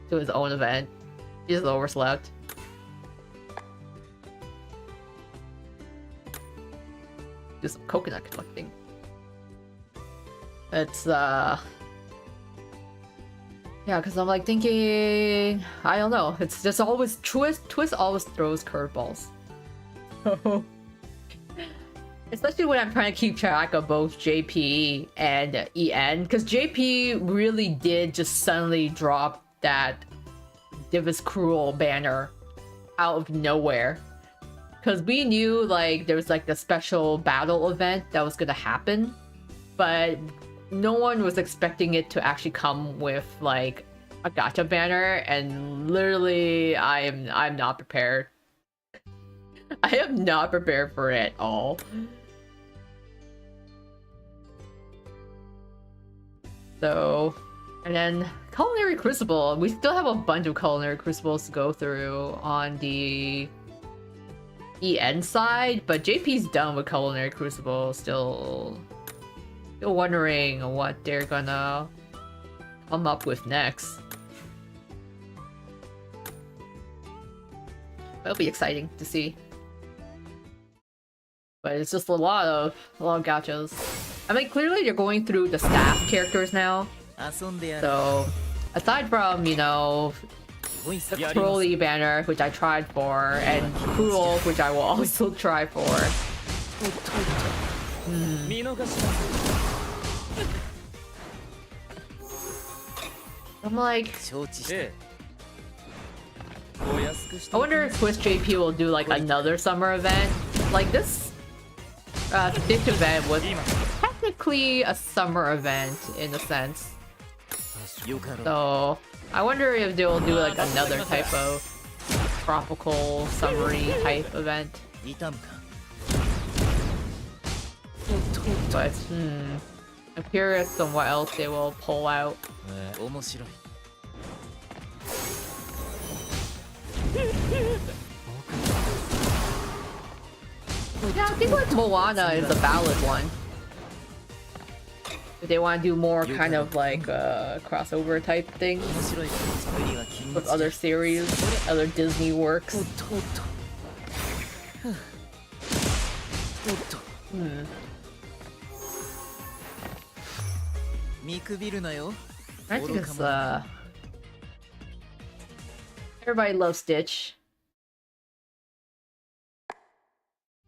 to his own event. He just overslept. Do some coconut collecting. It's yeah, because I'm like thinking, I don't know. It's just always Twst always throws curveballs. Especially when I'm trying to keep track of both JP and EN, because JP really did just suddenly drop that Divis Cruel banner out of nowhere. Because we knew like there was like the special battle event that was gonna happen, but no one was expecting it to actually come with like a gacha banner, and literally I'm not prepared. I am not prepared for it at all. So, and then Culinary Crucible. We still have a bunch of Culinary Crucibles to go through on the EN side, but JP's done with Culinary Crucible. Still wondering what they're gonna come up with next. It'll be exciting to see. But it's just a lot of gachas. I mean, clearly they're going through the staff characters now. So, aside from, you know, the trolley banner, which I tried for, and cruel, which I will also try for. I'm like, I wonder if Twst JP will do like another summer event. Like this Stitch event was technically a summer event in a sense. So I wonder if they'll do like another type of tropical summery type event. But I'm curious on what else they will pull out. Yeah, I think like Moana is a valid one. If they want to do more kind of like crossover type thing with other series, other Disney works. I think it's everybody loves Stitch.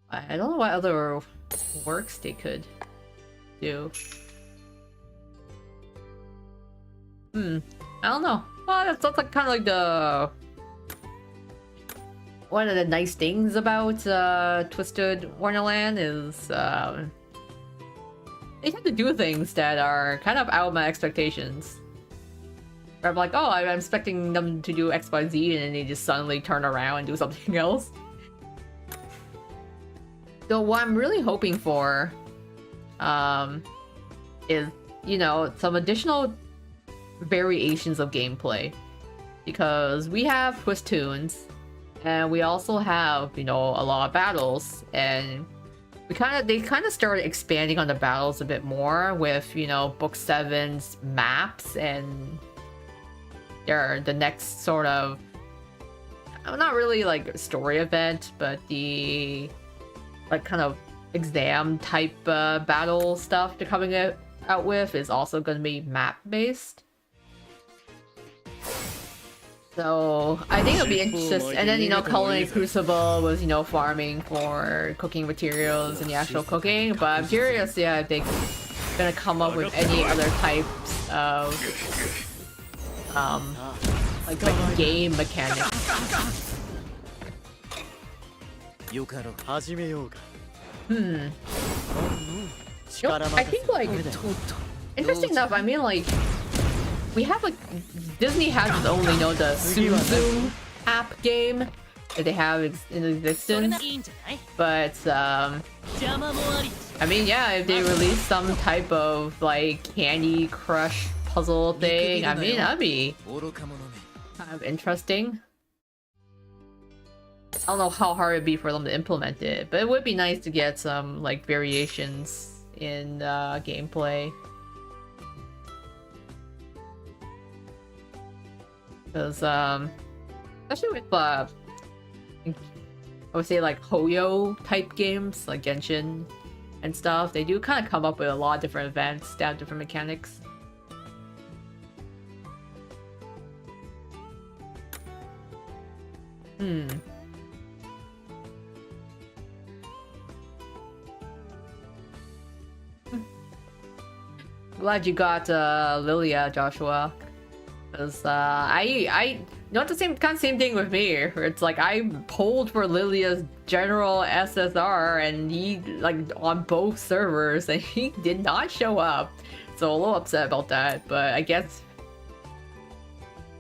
I don't know what other works they could do. I don't know. Well, that's like kind of like the one of the nice things about Twisted Wonderland is they tend to do things that are kind of out of my expectations. Where I'm like, oh, I'm expecting them to do X, Y, Z, and then they just suddenly turn around and do something else. So what I'm really hoping for is, you know, some additional variations of gameplay. Because we have Twisttoons, and we also have, you know, a lot of battles, and they kind of started expanding on the battles a bit more with, you know, Book 7's maps and the next sort of, not really like story event, but the like kind of exam type battle stuff they're coming out with is also going to be map based. So I think it'll be interesting. And then, you know, Culinary Crucible was, you know, farming for cooking materials and the actual cooking. But I'm curious, yeah, if they're gonna come up with any other types of like game mechanics. You know, I think like interesting enough, I mean like we have like Disney has its own, you know, the Zoom Zoom app game that they have in existence. But I mean, yeah, if they release some type of like Candy Crush puzzle thing, I mean, that'd be kind of interesting. I don't know how hard it'd be for them to implement it, but it would be nice to get some like variations in gameplay. Because especially with I would say like Hoyo type games like Genshin and stuff, they do kind of come up with a lot of different events that have different mechanics. Glad you got Lilia, Joshua. Because I you know, it's the same thing with me. Where it's like I pulled for Lilia's general SSR, and he like on both servers, and he did not show up. So a little upset about that. But I guess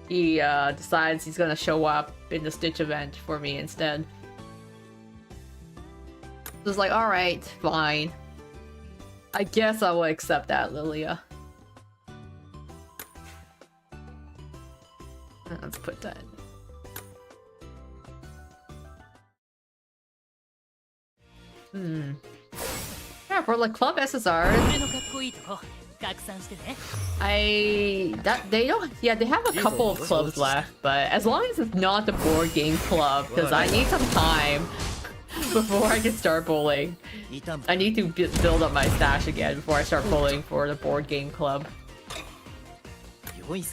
he decides he's gonna show up in the Stitch event for me instead. So it's like, all right, fine. I guess I will accept that, Lilia. Let's put that. Yeah, for like club SSRs, they don't. Yeah, they have a couple of clubs left, but as long as it's not the board game club, because I need some time before I can start bowling. I need to build up my stash again before I start bowling for the board game club.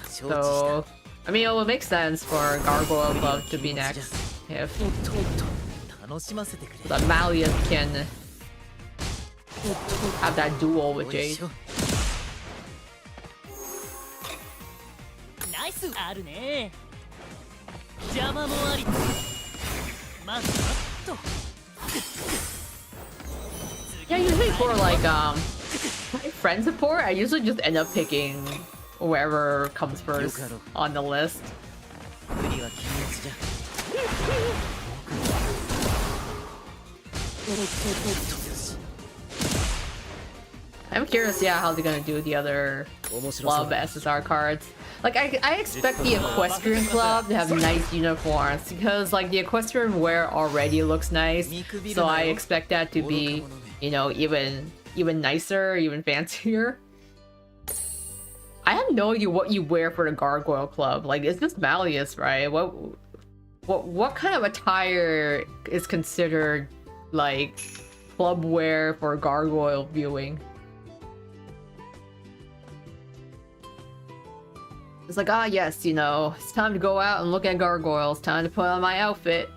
So I mean, it would make sense for Gargoyle Club to be next if the Malleus can have that duel with Jade. Yeah, usually for like friend support, I usually just end up picking whoever comes first on the list. I'm curious, yeah, how they're gonna do the other club SSR cards. Like, I expect the Equestrian Club to have nice uniforms because, like, the Equestrian wear already looks nice. So I expect that to be, you know, even nicer, even fancier. I have no idea what you wear for the Gargoyle Club. Like, it's just Malleus, right? What kind of attire is considered like club wear for Gargoyle viewing? It's like, ah, yes, you know, it's time to go out and look at gargoyles. Time to put on my outfit.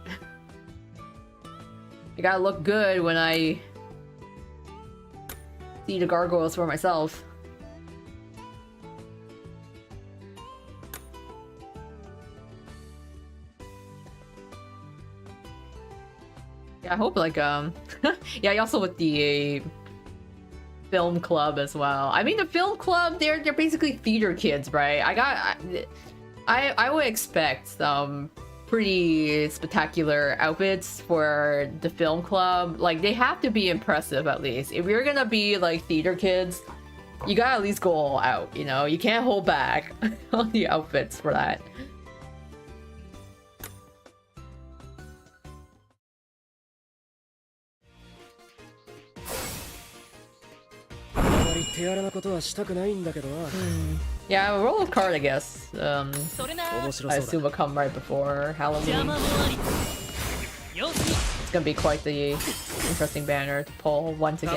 I gotta look good when I see the gargoyles for myself. Yeah, I hope like yeah, also with the film club as well. I mean, the film club, they're basically theater kids, right? I would expect some pretty spectacular outfits for the film club. Like, they have to be impressive at least. If you're gonna be like theater kids, you gotta at least go all out, you know? You can't hold back on the outfits for that. Yeah, roll a card, I guess. I assume will come right before Halloween. It's gonna be quite the interesting banner to pull once again.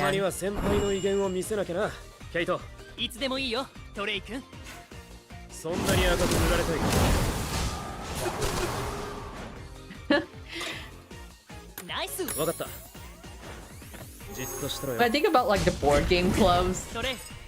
When I think about like the board game clubs,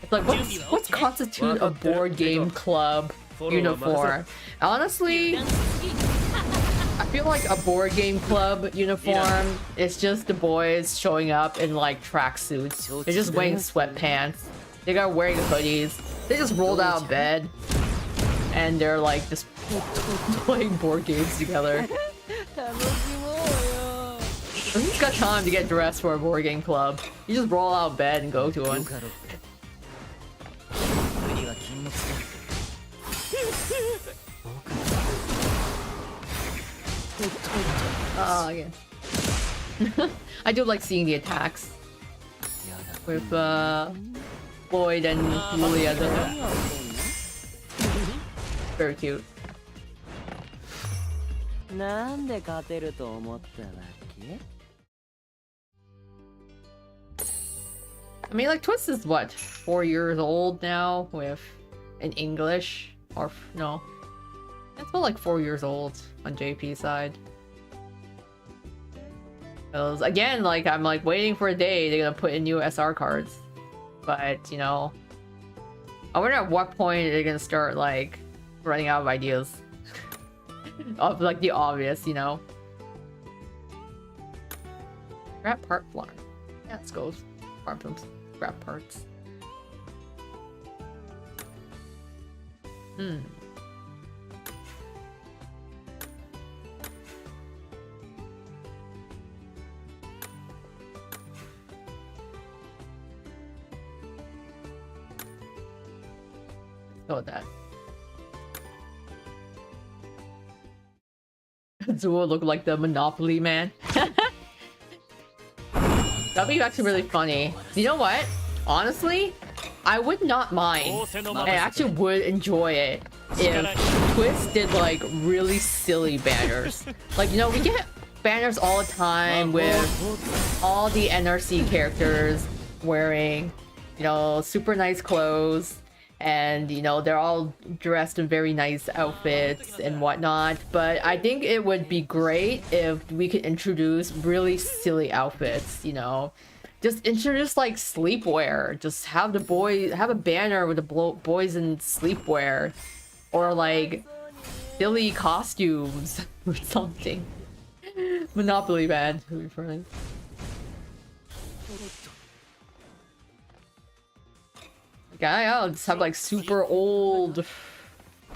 it's like what's constitute a board game club uniform? Honestly, I feel like a board game club uniform is just the boys showing up in like tracksuits. They're just wearing sweatpants. They got wearing hoodies. They just rolled out of bed and they're like just playing board games together. Who's got time to get dressed for a board game club? You just roll out of bed and go to one. Oh, yeah. I do like seeing the attacks with Lloyd and Julia. Very cute. I mean, like, Twst is what, 4 years old now with in English? Or no, that's about like 4 years old on JP side. Again, like, I'm like waiting for a day they're gonna put in new SR cards, but you know, I wonder at what point they're gonna start like running out of ideas of like the obvious, you know. Scrap part farm. Yeah, let's go farm some scrap parts. Go with that. Zuo look like the Monopoly man. That'd be actually really funny. You know what? Honestly, I would not mind. I actually would enjoy it if Twst did like really silly banners. Like, you know, we get banners all the time with all the NRC characters wearing, you know, super nice clothes. and you know they're all dressed in very nice outfits and whatnot, but I think it would be great if we could introduce really silly outfits, you know, just introduce like sleepwear, just have the boys have a banner with the boys in sleepwear, or like silly costumes or something. Monopoly band would be funny. I'll just have like super old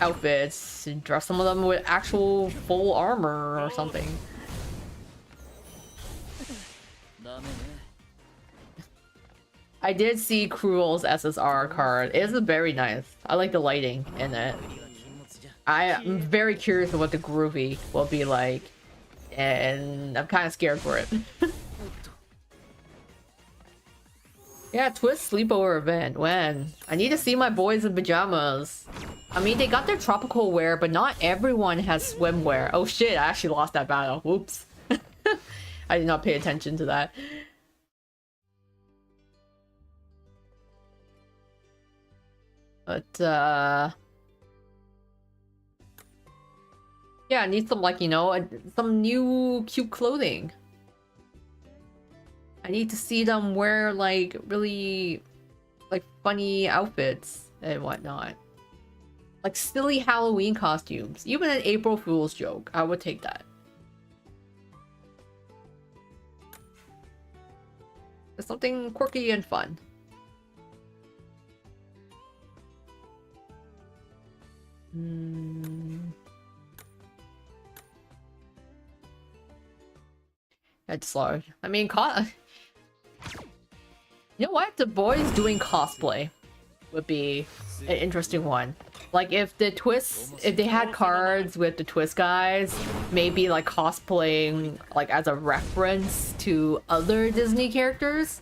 outfits and dress some of them with actual full armor or something. I did see Cruel's SSR card. It is very nice. I like the lighting in it. I am very curious of what the Groovy will be like, and I'm kind of scared for it. Yeah, Twst sleepover event. When? I need to see my boys in pajamas. I mean, they got their tropical wear, but not everyone has swimwear. Oh shit, I actually lost that battle. Whoops. I did not pay attention to that. But, yeah, I need some, like, you know, some new cute clothing. I need to see them wear like really like funny outfits and whatnot. Like silly Halloween costumes. Even an April Fool's joke. I would take that. It's something quirky and fun. That's slow. I mean, you know what? The boys doing cosplay would be an interesting one. Like if the Twst, if they had cards with the Twst guys, maybe like cosplaying like as a reference to other Disney characters.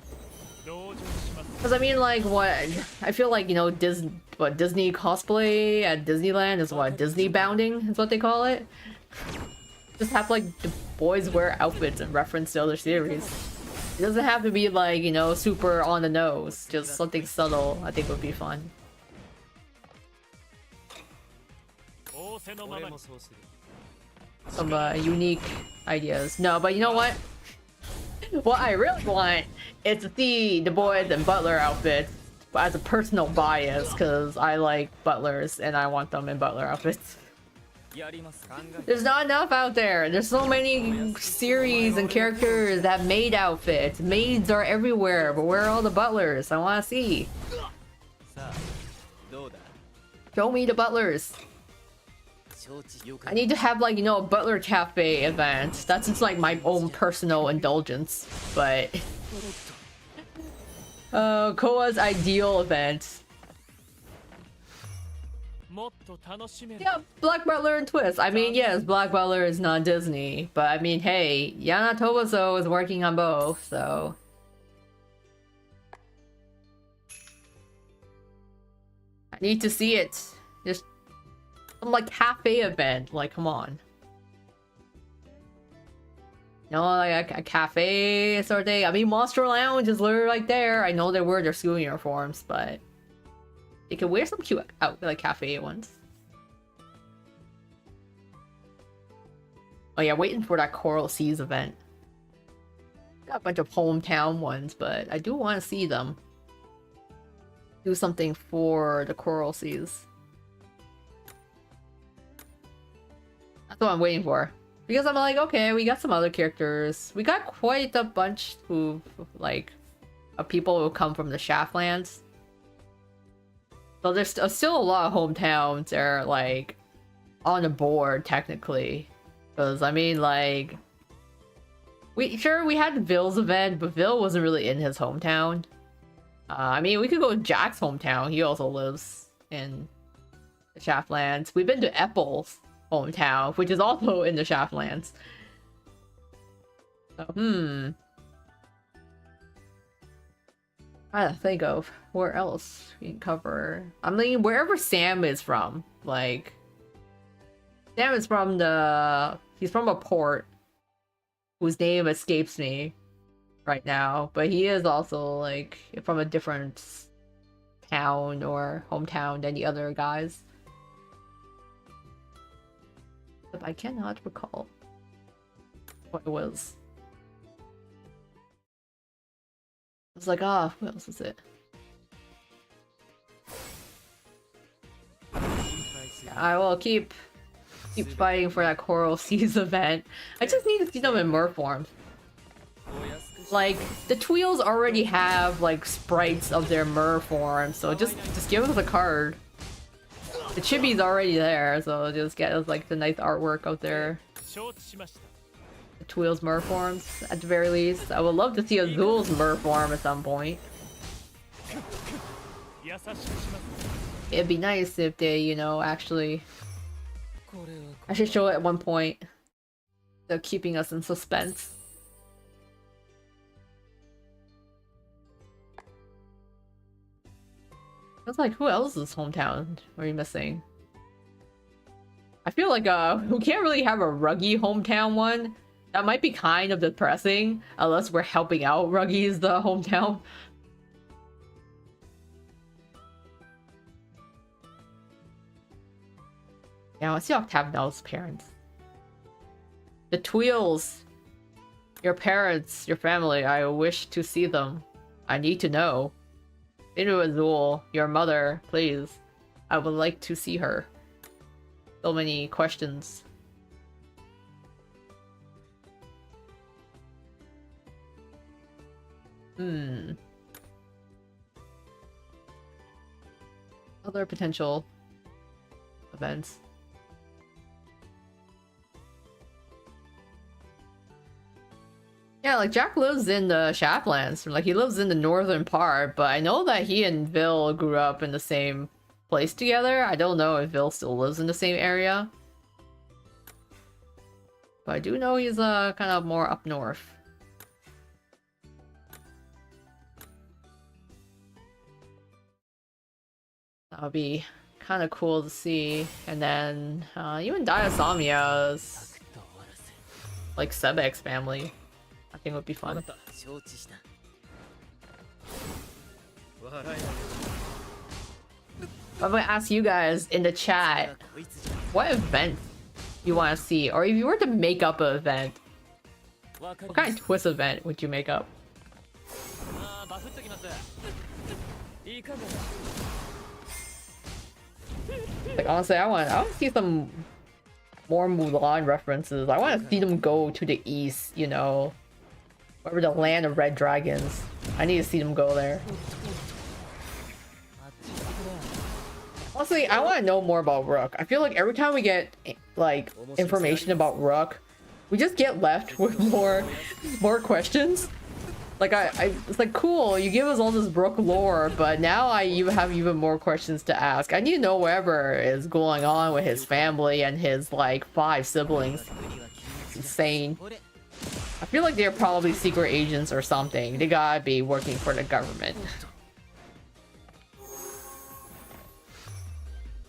Because I mean, like what I feel like, you know, Disney cosplay at Disneyland is what Disney bounding is what they call it. Just have like the boys wear outfits in reference to other series. It doesn't have to be like, you know, super on the nose. Just something subtle, I think would be fun. Some unique ideas. No, but you know what? What I really want is to see the boys in butler outfits as a personal bias, because I like butlers and I want them in butler outfits. There's not enough out there. There's so many series and characters that have maid outfits. Maids are everywhere, but where are all the butlers? I want to see. Show me the butlers. I need to have like, you know, a butler cafe event. That's just like my own personal indulgence. But Koa's ideal event. Yeah, Black Butler and Twst. I mean, yes, Black Butler is not Disney, but I mean, hey, Yana Toboso is working on both, so. I need to see it. Just some like cafe event, like come on. You know, like a cafe sort of thing. I mean, Monster Lounge is literally right there. I know they wear their school uniforms, but they can wear some cute out like cafe ones. Oh yeah, waiting for that Coral Seas event. Got a bunch of hometown ones, but I do want to see them do something for the Coral Seas. That's what I'm waiting for. Because I'm like, okay, we got some other characters. We got quite a bunch who, like, of people who come from the Shaftlands. So there's still a lot of hometowns that are, like, on the board, technically. Because, I mean, like, we had the Ville's event, but Ville wasn't really in his hometown. I mean, we could go to Jack's hometown. He also lives in the Shaftlands. We've been to Eppel's hometown, which is also in the Shaftlands. So, I gotta think of where else we can cover. I mean, wherever Sam is from. Like, Sam is from he's from a port whose name escapes me right now, but he is also like from a different town or hometown than the other guys. But I cannot recall what it was. I was like, ah, who else is it? I will keep fighting for that Coral Seas event. I just need to see them in mer form. Like, the Tweels already have like sprites of their mer form, so just give us a card. The chibi's already there, so just get us like the nice artwork out there. The Tweels mer forms, at the very least. I would love to see Azul's mer form at some point. It'd be nice if they, you know, actually show it at one point. They're keeping us in suspense. It's like, who else's hometown are you missing? I feel like we can't really have a Ruggy hometown one. That might be kind of depressing, unless we're helping out Ruggy's the hometown. Yeah, let's see Octavian's parents. The Tweels. Your parents, your family, I wish to see them. I need to know. Into Azul, your mother, please. I would like to see her. So many questions. Other potential events. Yeah, like Jack lives in the Shaplands. Like he lives in the northern part, but I know that he and Vil grew up in the same place together. I don't know if Vil still lives in the same area. But I do know he's kind of more up north. That would be kind of cool to see. And then even Diasamia's like Sebek's family, I think would be fun. I'm gonna ask you guys in the chat what event you want to see, or if you were to make up an event, what kind of Twist event would you make up? Like honestly, I want to see some more Mulan references. I want to see them go to the east, you know, wherever the land of red dragons. I need to see them go there. Honestly, I want to know more about Rook. I feel like every time we get like information about Rook, we just get left with more questions. Like it's like cool, you give us all this Rook lore, but now I have even more questions to ask. I need to know whatever is going on with his family and his like 5 siblings. It's insane. I feel like they're probably secret agents or something. They gotta be working for the government.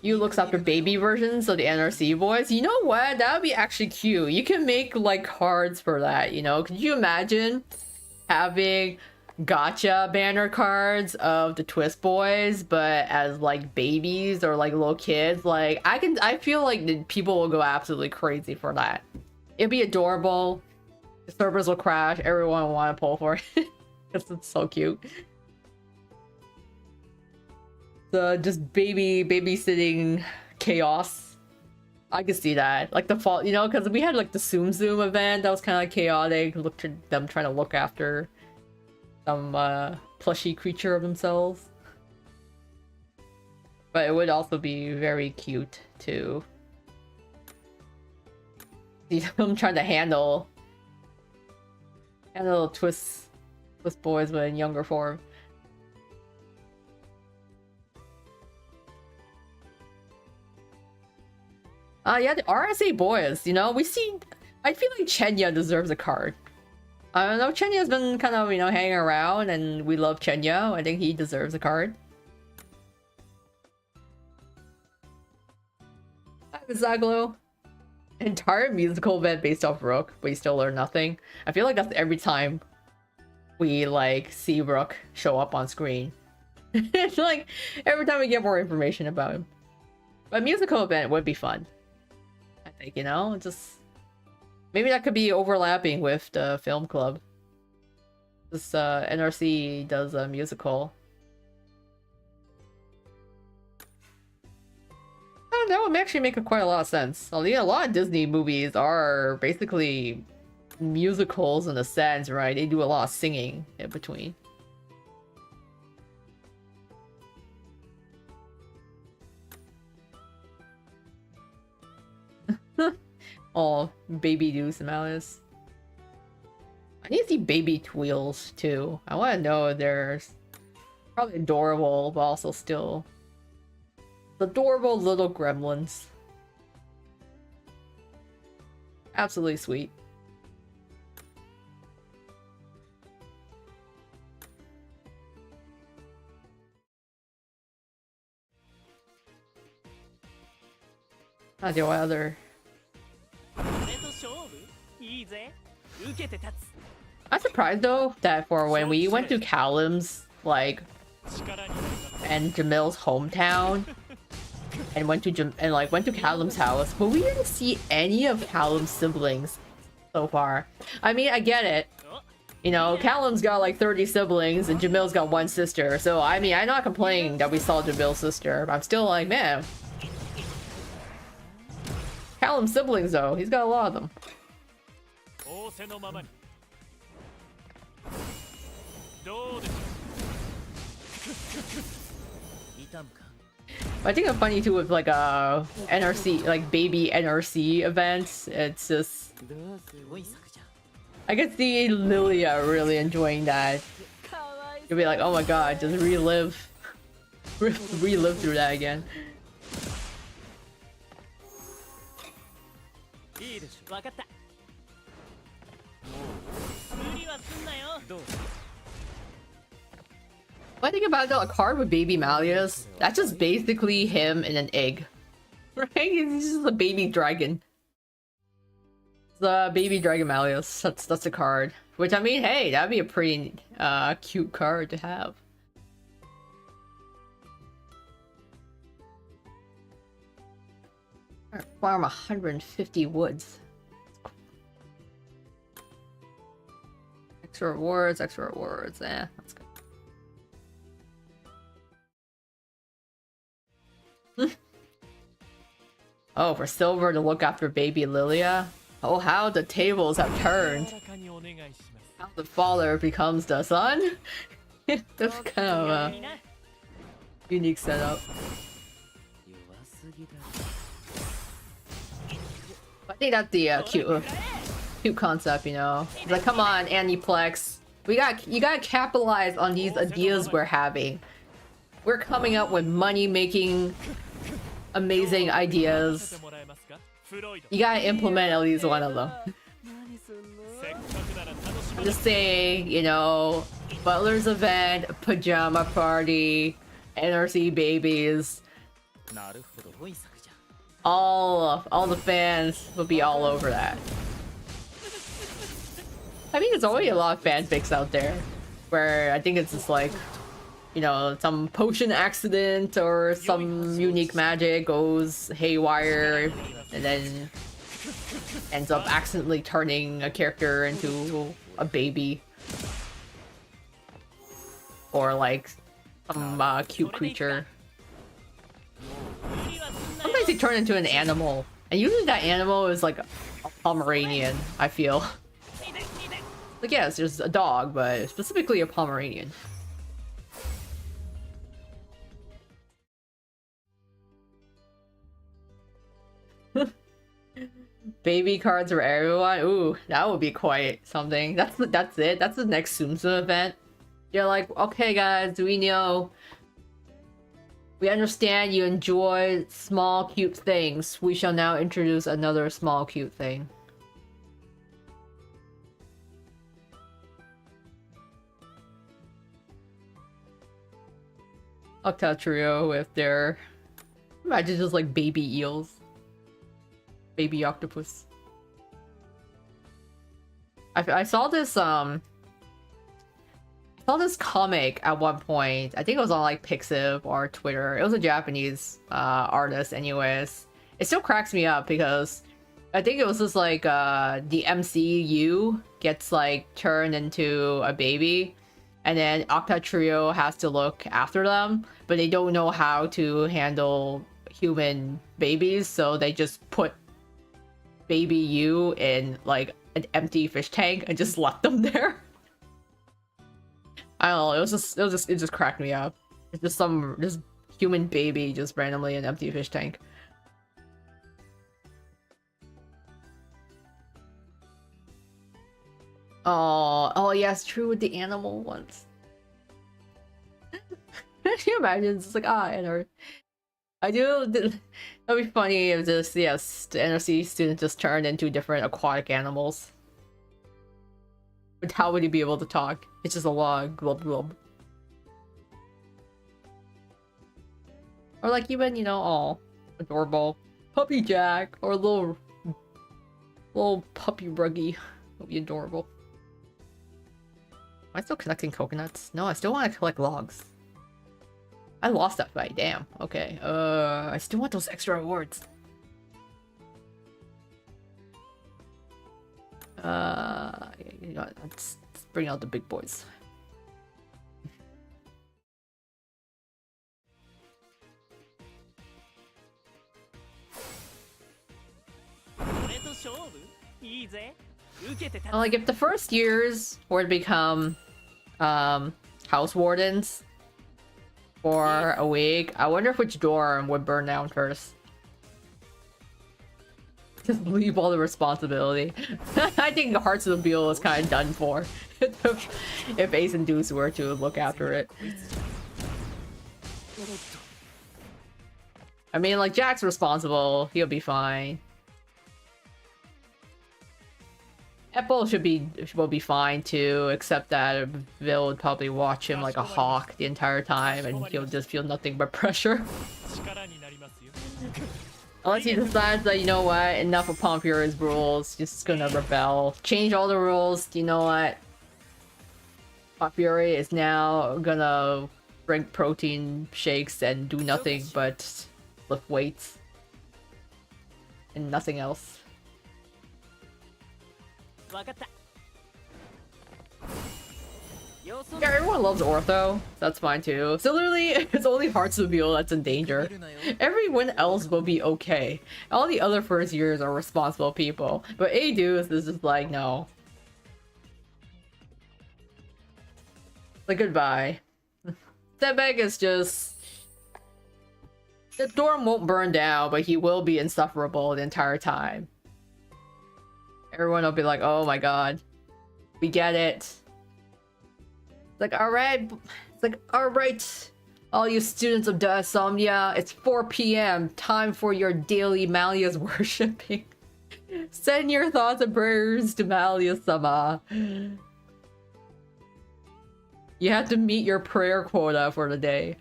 You looks after baby versions of the NRC boys. You know what? That would be actually cute. You can make like cards for that, you know? Could you imagine having gotcha banner cards of the Twist boys, but as like babies or like little kids? Like I feel like the people will go absolutely crazy for that. It'd be adorable. The servers will crash. Everyone will want to pull for it because it's so cute. The just babysitting chaos. I could see that. Like the fall, you know, because we had like the Zoom event that was kind of like chaotic. Look to them trying to look after some plushy creature of themselves. But it would also be very cute to see them trying to handle Twist boys but in younger form. Yeah, the RSA boys, you know, we see... I feel like Chenya deserves a card. I don't know, Chenya's been kind of, you know, hanging around, and we love Chenya. I think he deserves a card. Zaglo. Entire musical event based off Rook, but you still learn nothing. I feel like that's every time we, like, see Rook show up on screen. It's like every time we get more information about him. A musical event would be fun. I think, you know, just maybe that could be overlapping with the film club. This NRC does a musical. Oh, that would actually make quite a lot of sense. A lot of Disney movies are basically musicals in a sense, right? They do a lot of singing in between. Oh, baby Deuce and Malice. I need to see baby Tweels too. I want to know they're probably adorable, but also still adorable little gremlins. Absolutely sweet. I do what other. I'm surprised though that for when we went to Callum's, like, and Jamil's hometown, and went to Callum's house, but we didn't see any of Callum's siblings so far. I mean, I get it. You know, Callum's got like 30 siblings and Jamil's got one sister. So I mean, I'm not complaining that we saw Jamil's sister, but I'm still like, man. Callum's siblings though, he's got a lot of them. I think it's funny too with like NRC, like baby NRC events. It's just I could see Lilia really enjoying that. You'll be like, oh my god, just relive through that again. What I think about a card with baby Malleus, that's just basically him in an egg. Right? He's just a baby dragon. The baby dragon Malleus. That's a card. Which I mean, hey, that'd be a pretty cute card to have. Farm 150 woods. Extra rewards, eh, that's good. Oh, for Silver to look after baby Lilia? Oh, how the tables have turned. How the father becomes the son? That's kind of a unique setup. I think that's the cute concept, you know. It's like, come on, Aniplex. You gotta capitalize on these ideas we're having. We're coming up with money-making, amazing ideas. You gotta implement at least one of them. I'm just saying, you know, Butler's event, pajama party, NRC babies. All the fans will be all over that. I mean, there's already a lot of fanfics out there where I think it's just like, you know, some potion accident or some unique magic goes haywire and then ends up accidentally turning a character into a baby. Or like some cute creature. Sometimes they turn into an animal. And usually that animal is like a Pomeranian, I feel. Like, yes, there's a dog, but specifically a Pomeranian. Baby cards for everyone. Ooh, that would be quite something. That's it. That's the next Sumsum event. You're like, okay, guys, we know. We understand you enjoy small, cute things. We shall now introduce another small, cute thing. Octa Trio with their... Imagine just like baby eels. Baby octopus. I saw this, I saw this comic at one point. I think it was on like Pixiv or Twitter. It was a Japanese artist anyways. It still cracks me up because I think it was just like the MCU gets like turned into a baby, and then Octa Trio has to look after them, but they don't know how to handle human babies, so they just put baby you in like an empty fish tank and just left them there. I don't know, it just cracked me up. It's just some human baby just randomly in an empty fish tank. Oh yes, true with the animal ones. Can you imagine? It's like and I do. That'd be funny if this the NRC student just turned into different aquatic animals. But how would he be able to talk? It's just a log, glub glub. Or like even, you know, adorable puppy Jack or little puppy Ruggy. Would be adorable. Am I still collecting coconuts? No, I still want to collect logs. I lost that fight, damn. Okay, I still want those extra rewards. You know, let's bring out the big boys. Like if the first years were to become house wardens for a week, I wonder if which dorm would burn down first. Just leave all the responsibility. I think Hearts of the Beal is kind of done for if Ace and Deuce were to look after it. I mean, like, Jack's responsible. He'll be fine. Apple will be fine too, except that Vil would probably watch him like a hawk the entire time, and he'll just feel nothing but pressure. Unless he decides that, you know what, enough of Pompure's rules, he's just gonna rebel. Change all the rules, you know what? Pompure is now gonna drink protein shakes and do nothing but lift weights. And nothing else. Yeah, everyone loves Ortho. That's fine too. So literally, it's only Hearts of the Beal that's in danger. Everyone else will be okay. All the other first years are responsible people. But Adeuce is just like, no. Like, goodbye. Sebek is just... The dorm won't burn down, but he will be insufferable the entire time. Everyone will be like, oh my god. We get it. It's like, alright. It's like, alright. All you students of Insomnia, it's 4 p.m. Time for your daily Malleus worshipping. Send your thoughts and prayers to Malleus-sama. You have to meet your prayer quota for the day.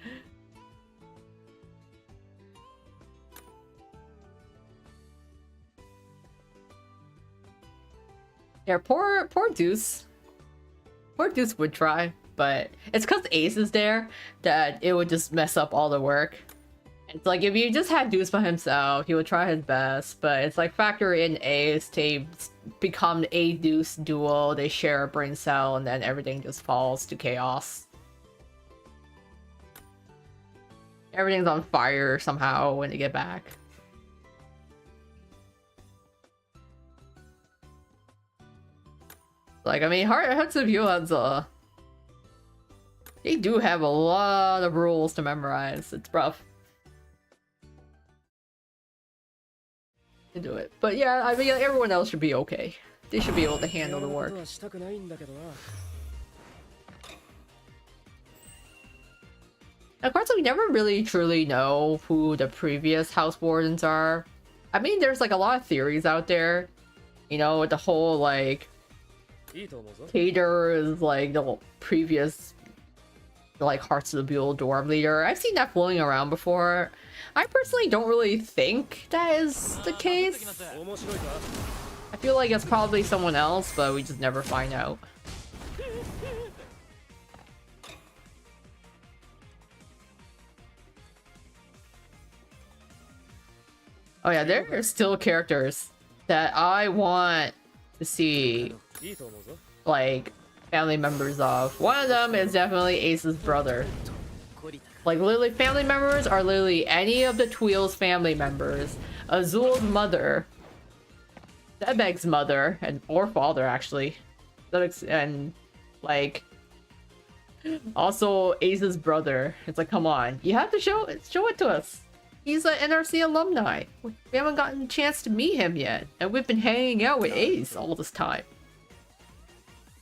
Yeah, poor Deuce. Poor Deuce would try, but it's because Ace is there that it would just mess up all the work. It's like if you just had Deuce by himself, he would try his best, but it's like factor in Ace to become a Deuce duo, they share a brain cell, and then everything just falls to chaos. Everything's on fire somehow when they get back. Like, I mean, Hearts of Beal has they do have a lot of rules to memorize. It's rough. To do it. But yeah, I mean, everyone else should be okay. They should be able to handle the work. Of course, we never really truly know who the previous house wardens are. I mean, there's like a lot of theories out there. You know, with the whole like Cater is like the previous like Hearts of the Beal dorm leader. I've seen that floating around before. I personally don't really think that is the case. I feel like it's probably someone else, but we just never find out. Oh yeah, there are still characters that I want to see, like, family members of. One of them is definitely Ace's brother. Like, literally, family members are literally any of the Tweel's family members. Azul's mother, Zebeg's mother, or father, actually. And, like, also Ace's brother. It's like, come on. You have to show it to us. He's an NRC alumni. We haven't gotten a chance to meet him yet. And we've been hanging out with Ace all this time.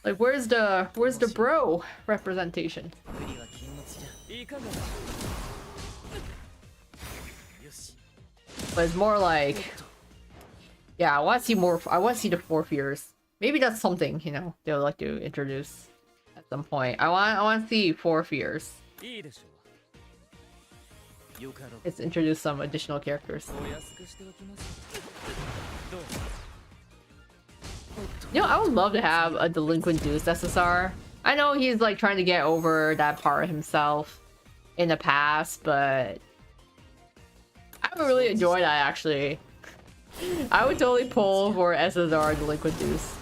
Like, where's the bro representation? But it's more like, yeah, I want to see more. I want to see the 4-fears. Maybe that's something, you know, they'll like to introduce at some point. I want to see 4-fears. Let's introduce some additional characters. You know, I would love to have a delinquent Twst SSR. I know he's like trying to get over that part himself in the past, but I would really enjoy that actually. I would totally pull for SSR delinquent Twst.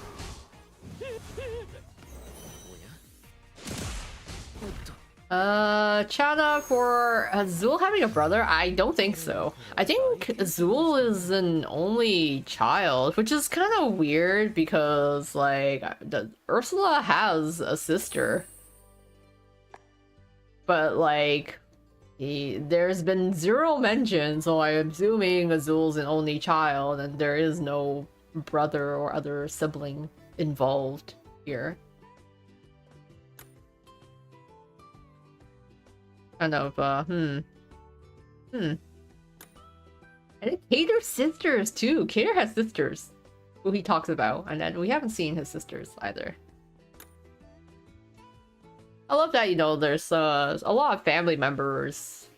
Chana, for Azul having a brother? I don't think so. I think Azul is an only child, which is kind of weird because, like, Ursula has a sister. But, like, there's been 0 mention, so I'm assuming Azul's an only child and there is no brother or other sibling involved here. Kind of, And Cater's sisters, too. Cater has sisters who he talks about, and then we haven't seen his sisters either. I love that, you know, there's a lot of family members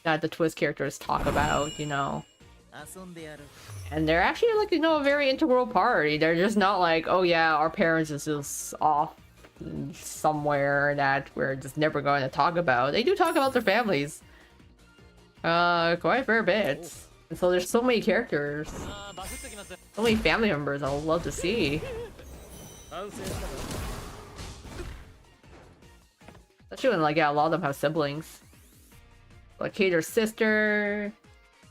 that the Twst characters talk about, you know. And they're actually, like, you know, a very integral part. They're just not like, oh yeah, our parents is just off somewhere that we're just never going to talk about. They do talk about their families. Quite a fair bit. And so there's so many characters. So many family members I would love to see. Especially when, like, yeah, a lot of them have siblings. Like Cater's sister,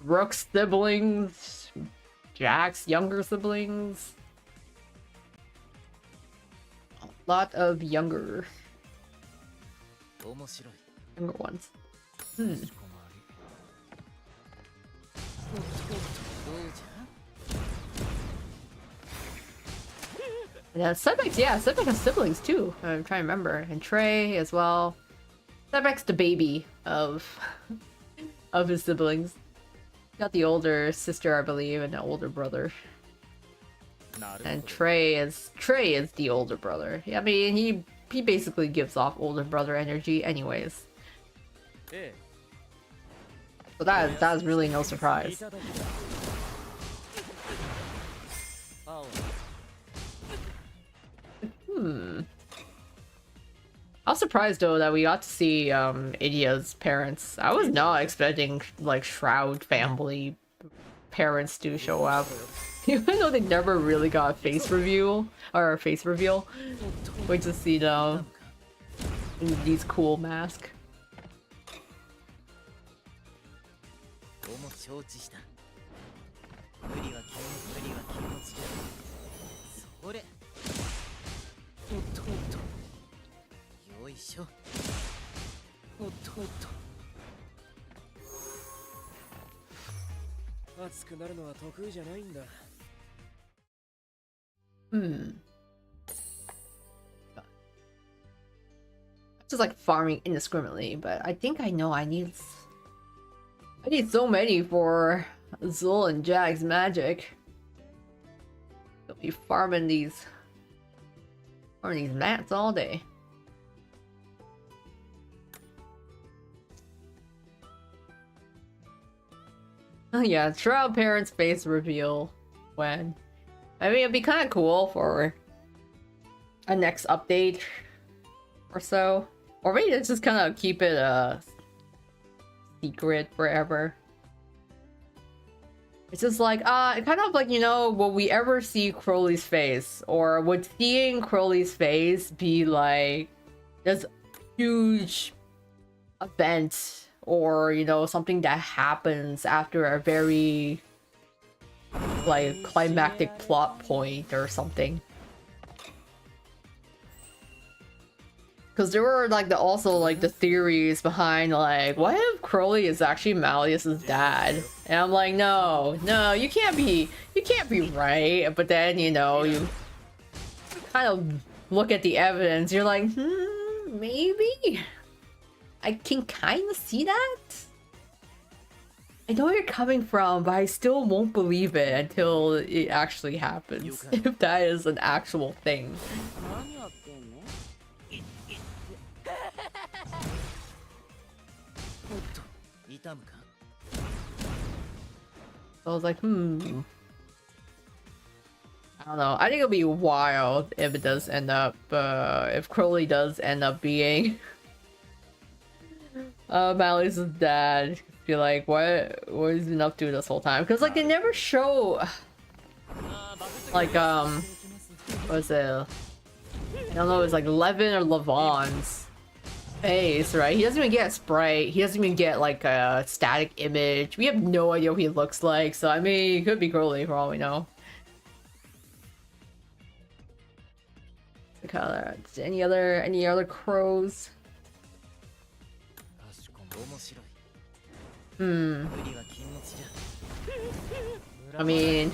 Rook's siblings, Jack's younger siblings. A lot of younger ones. Yeah, Sebek's, Sebek has siblings too. I'm trying to remember. And Trey as well. Sebek's the baby of his siblings. Got the older sister, I believe, and the older brother. And Trey is the older brother. Yeah, I mean he basically gives off older brother energy anyways. So that is really no surprise. I was surprised though that we got to see Idia's parents. I was not expecting like Shroud family parents to show up. Even though they never really got a face reveal, we just see them in these cool masks. Just like farming indiscriminately, but I think I know I need so many for Azul and Jag's magic. They'll be farming these mats all day. Oh yeah, Shroud parents face reveal when. I mean, it'd be kind of cool for a next update or so. Or maybe let's just kind of keep it a secret forever. It's just like, kind of like, you know, will we ever see Crowley's face? Or would seeing Crowley's face be like this huge event, or, you know, something that happens after a very, like, climactic plot point or something? Because there were like also like the theories behind like, what if Crowley is actually Malleus's dad? And I'm like, no, you can't be right. But then, you know, you kind of look at the evidence, you're like, maybe I can kind of see that. I know where you're coming from, but I still won't believe it until it actually happens. If that is an actual thing. So I was like, I don't know. I think it'll be wild if it does end up, if Crowley does end up being Malleus's dad. Be like, what has he been up to this whole time? Because like they never show, like what was it? I don't know. It's like Levin or Levon's face, right? He doesn't even get a sprite. He doesn't even get like a static image. We have no idea what he looks like. So I mean, he could be Crowley for all we know. The color. Any other crows? I mean,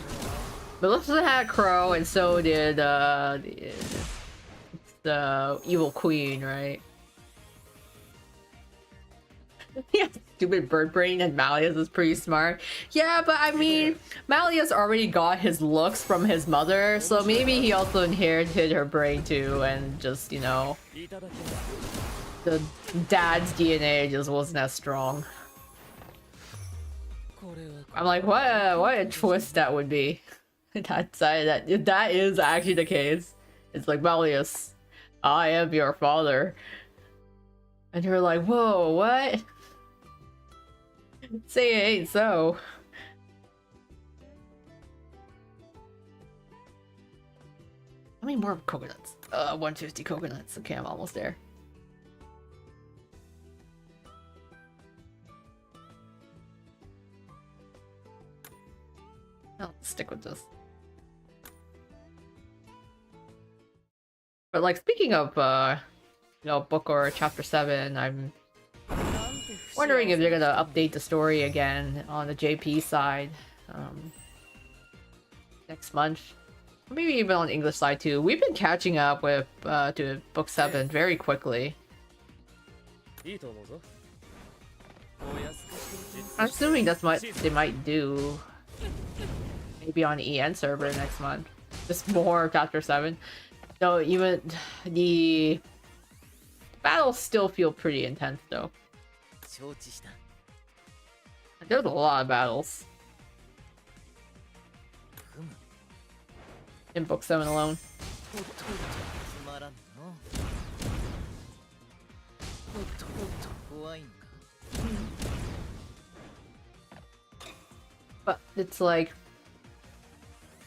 Melissa had a crow, and so did the evil queen, right? Yeah, stupid bird brain, and Malleus is pretty smart. Yeah, but I mean, Malleus already got his looks from his mother, so maybe he also inherited her brain too, and just, you know, the dad's DNA just wasn't as strong. I'm like, what a twist that would be. That is actually the case. It's like, Malleus, I am your father. And you're like, whoa, what? Say it ain't so. How many more coconuts? 150 coconuts. Okay, I'm almost there. I'll stick with this. But like, speaking of you know, book or chapter 7, I'm wondering if they're gonna update the story again on the JP side next month. Maybe even on the English side too. We've been catching up with to book 7 very quickly. I'm assuming that's what they might do. Maybe on the EN server next month. Just more chapter 7. Though even the battles still feel pretty intense though. There's a lot of battles in book 7 alone. But it's like,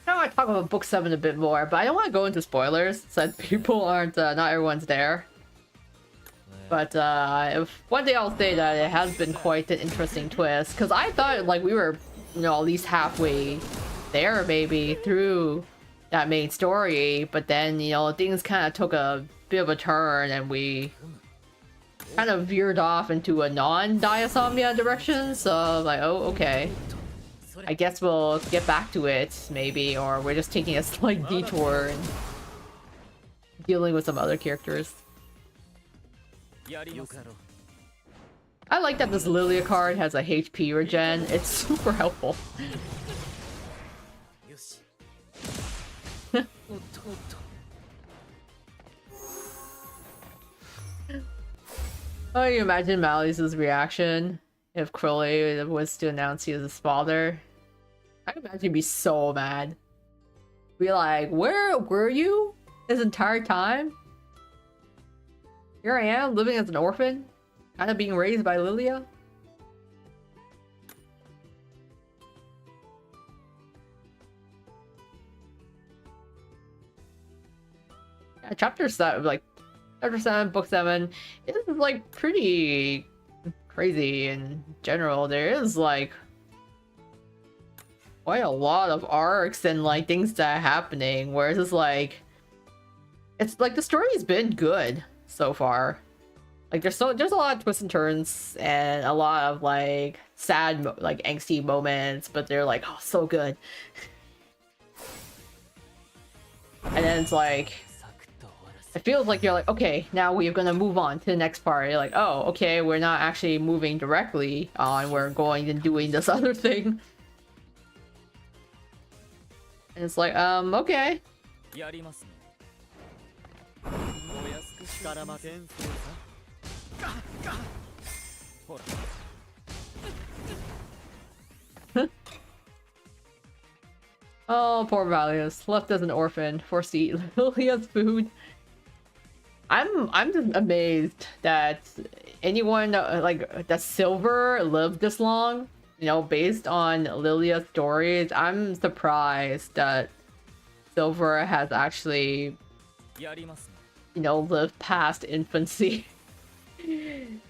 I want to talk about book 7 a bit more, but I don't want to go into spoilers since people aren't, not everyone's there. But if one day I'll say that it has been quite an interesting twist, because I thought like we were, you know, at least halfway there maybe through that main story, but then, you know, things kind of took a bit of a turn and we kind of veered off into a non-Diasomnia direction, so I'm like, oh, okay. I guess we'll get back to it, maybe, or we're just taking a slight detour and dealing with some other characters. I like that this Lilia card has a HP regen. It's super helpful. Oh, you imagine Malleus's reaction if Crowley was to announce he was his father? I can imagine he'd be so mad. Be like, where were you this entire time? Here I am, living as an orphan, kind of being raised by Lilia. Yeah, chapter 7, like chapter 7, book 7 is like pretty crazy in general. There is like quite a lot of arcs and like things that are happening, where it's like the story's been good so far. Like there's a lot of twists and turns and a lot of like sad like angsty moments, but they're like, oh, so good. And then it's like, it feels like you're like, okay, now we're gonna move on to the next part. You're like, oh, okay, we're not actually moving directly on, we're going and doing this other thing. And it's like, okay. Oh, poor Valius, left as an orphan, forced to eat Lilia's food. I'm just amazed that anyone like that Silver lived this long, you know, based on Lilia's stories. I'm surprised that Silver has actually, you know, lived past infancy.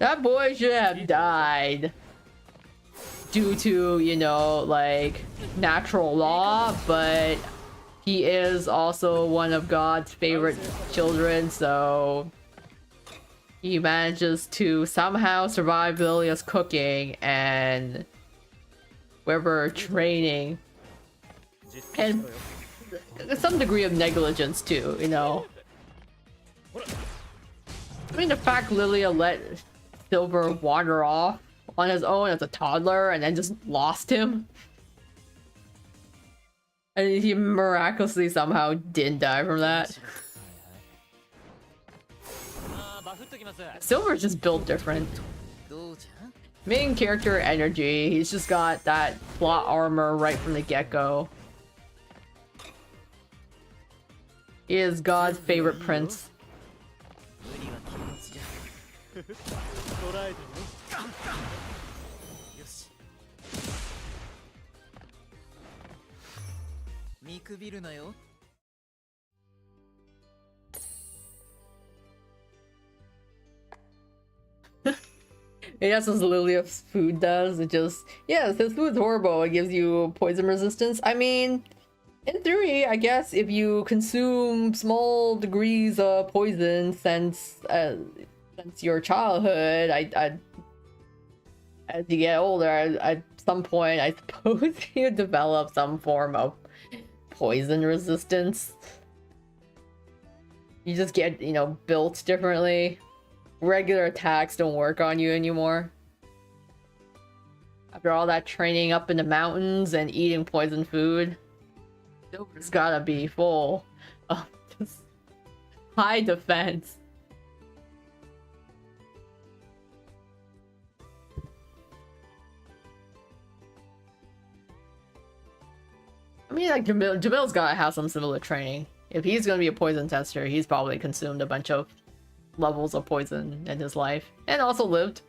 That boy should have died due to, you know, like natural law, but he is also one of God's favorite children, so he manages to somehow survive Lilia's cooking and whatever training, and some degree of negligence too, you know. I mean, the fact Lilia let Silver wander off on his own as a toddler and then just lost him. And he miraculously somehow didn't die from that. Silver's just built different. Main character energy, he's just got that plot armor right from the get-go. He is God's favorite prince. Maybe that's what Lilia's food does. It just, yes, his food's horrible. It gives you poison resistance. I mean, in theory, I guess if you consume small degrees of poison since your childhood, as you get older, at some point, I suppose you develop some form of poison resistance. You just get, you know, built differently. Regular attacks don't work on you anymore. After all that training up in the mountains and eating poison food, Silver's gotta be full of just high defense. I mean, like, Jamil's gotta have some similar training. If he's gonna be a poison tester, he's probably consumed a bunch of levels of poison in his life. And also lived.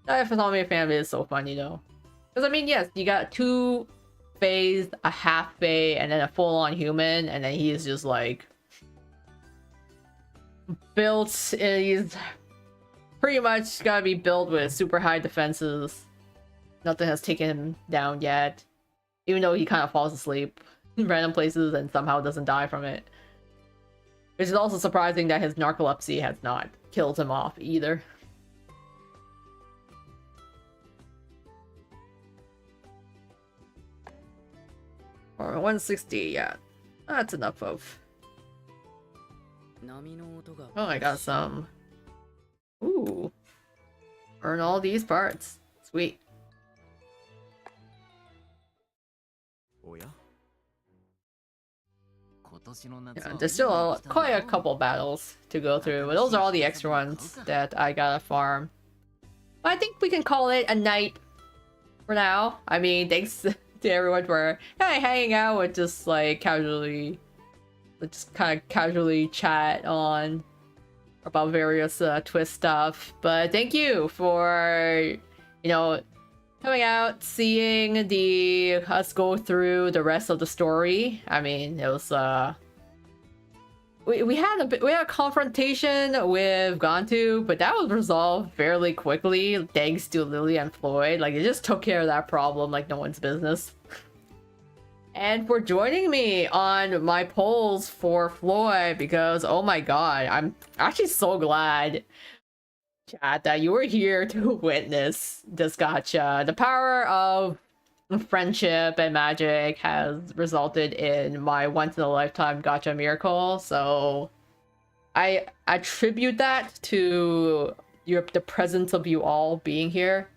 That Phenomena family is so funny, though. Because, I mean, yes, you got 2 Fays, a half Fey, and then a full-on human, and then he's just, like, built, he's pretty much gotta be built with super high defenses. Nothing has taken him down yet. Even though he kind of falls asleep in random places and somehow doesn't die from it. Which is also surprising that his narcolepsy has not killed him off either. Or 160, yeah. That's enough of. Oh, I got some. Ooh. Earn all these parts. Sweet. Yeah, there's still quite a couple battles to go through, but those are all the extra ones that I gotta farm. But I think we can call it a night for now. I mean, thanks to everyone for hanging out with just like casually, just kind of casually chat on about various Twist stuff. But thank you for, you know, coming out, seeing the us go through the rest of the story. I mean, it was we had a confrontation with Gantu, but that was resolved fairly quickly thanks to Lily and Floyd. Like, they just took care of that problem like no one's business. And for joining me on my polls for Floyd, because oh my god, I'm actually so glad, chat, that you were here to witness this gacha. The power of friendship and magic has resulted in my once-in-a-lifetime gacha miracle, so I attribute that to the presence of you all being here.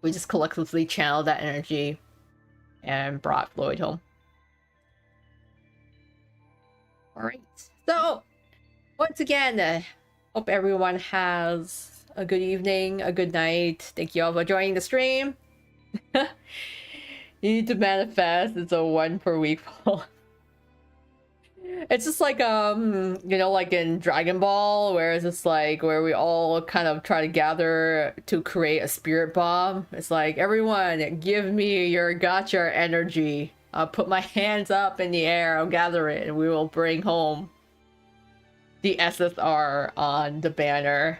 We just collectively channeled that energy and brought Floyd home. Alright, so once again, hope everyone has a good evening, a good night. Thank you all for joining the stream. You need to manifest. It's a 1 per week poll. It's just like you know, like in Dragon Ball, where it's just like where we all kind of try to gather to create a spirit bomb. It's like, everyone, give me your gacha energy. I'll put my hands up in the air, I'll gather it, and we will bring home the SSR on the banner.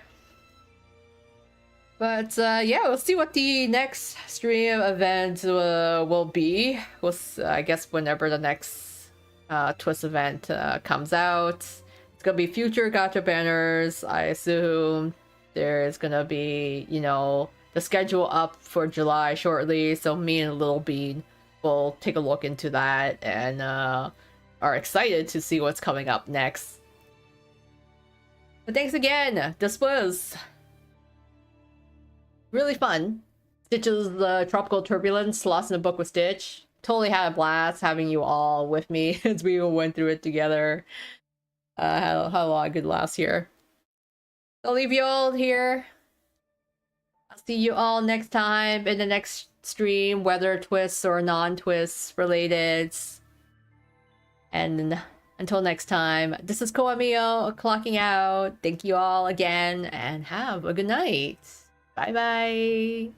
But yeah, we'll see what the next stream event will be. I guess whenever the next Twst event comes out. It's gonna be future gacha banners. I assume there's gonna be, you know, the schedule up for July shortly, so me and Little Bean will take a look into that and are excited to see what's coming up next. But thanks again. This was really fun. Stitch's Tropical Turbulence, Lost in a Book with Stitch. Totally had a blast having you all with me as we went through it together. Had a lot of good laughs here. I'll leave you all here. I'll see you all next time in the next stream, whether twists or non-twists related. And until next time, this is Koamio clocking out. Thank you all again and have a good night. Bye bye.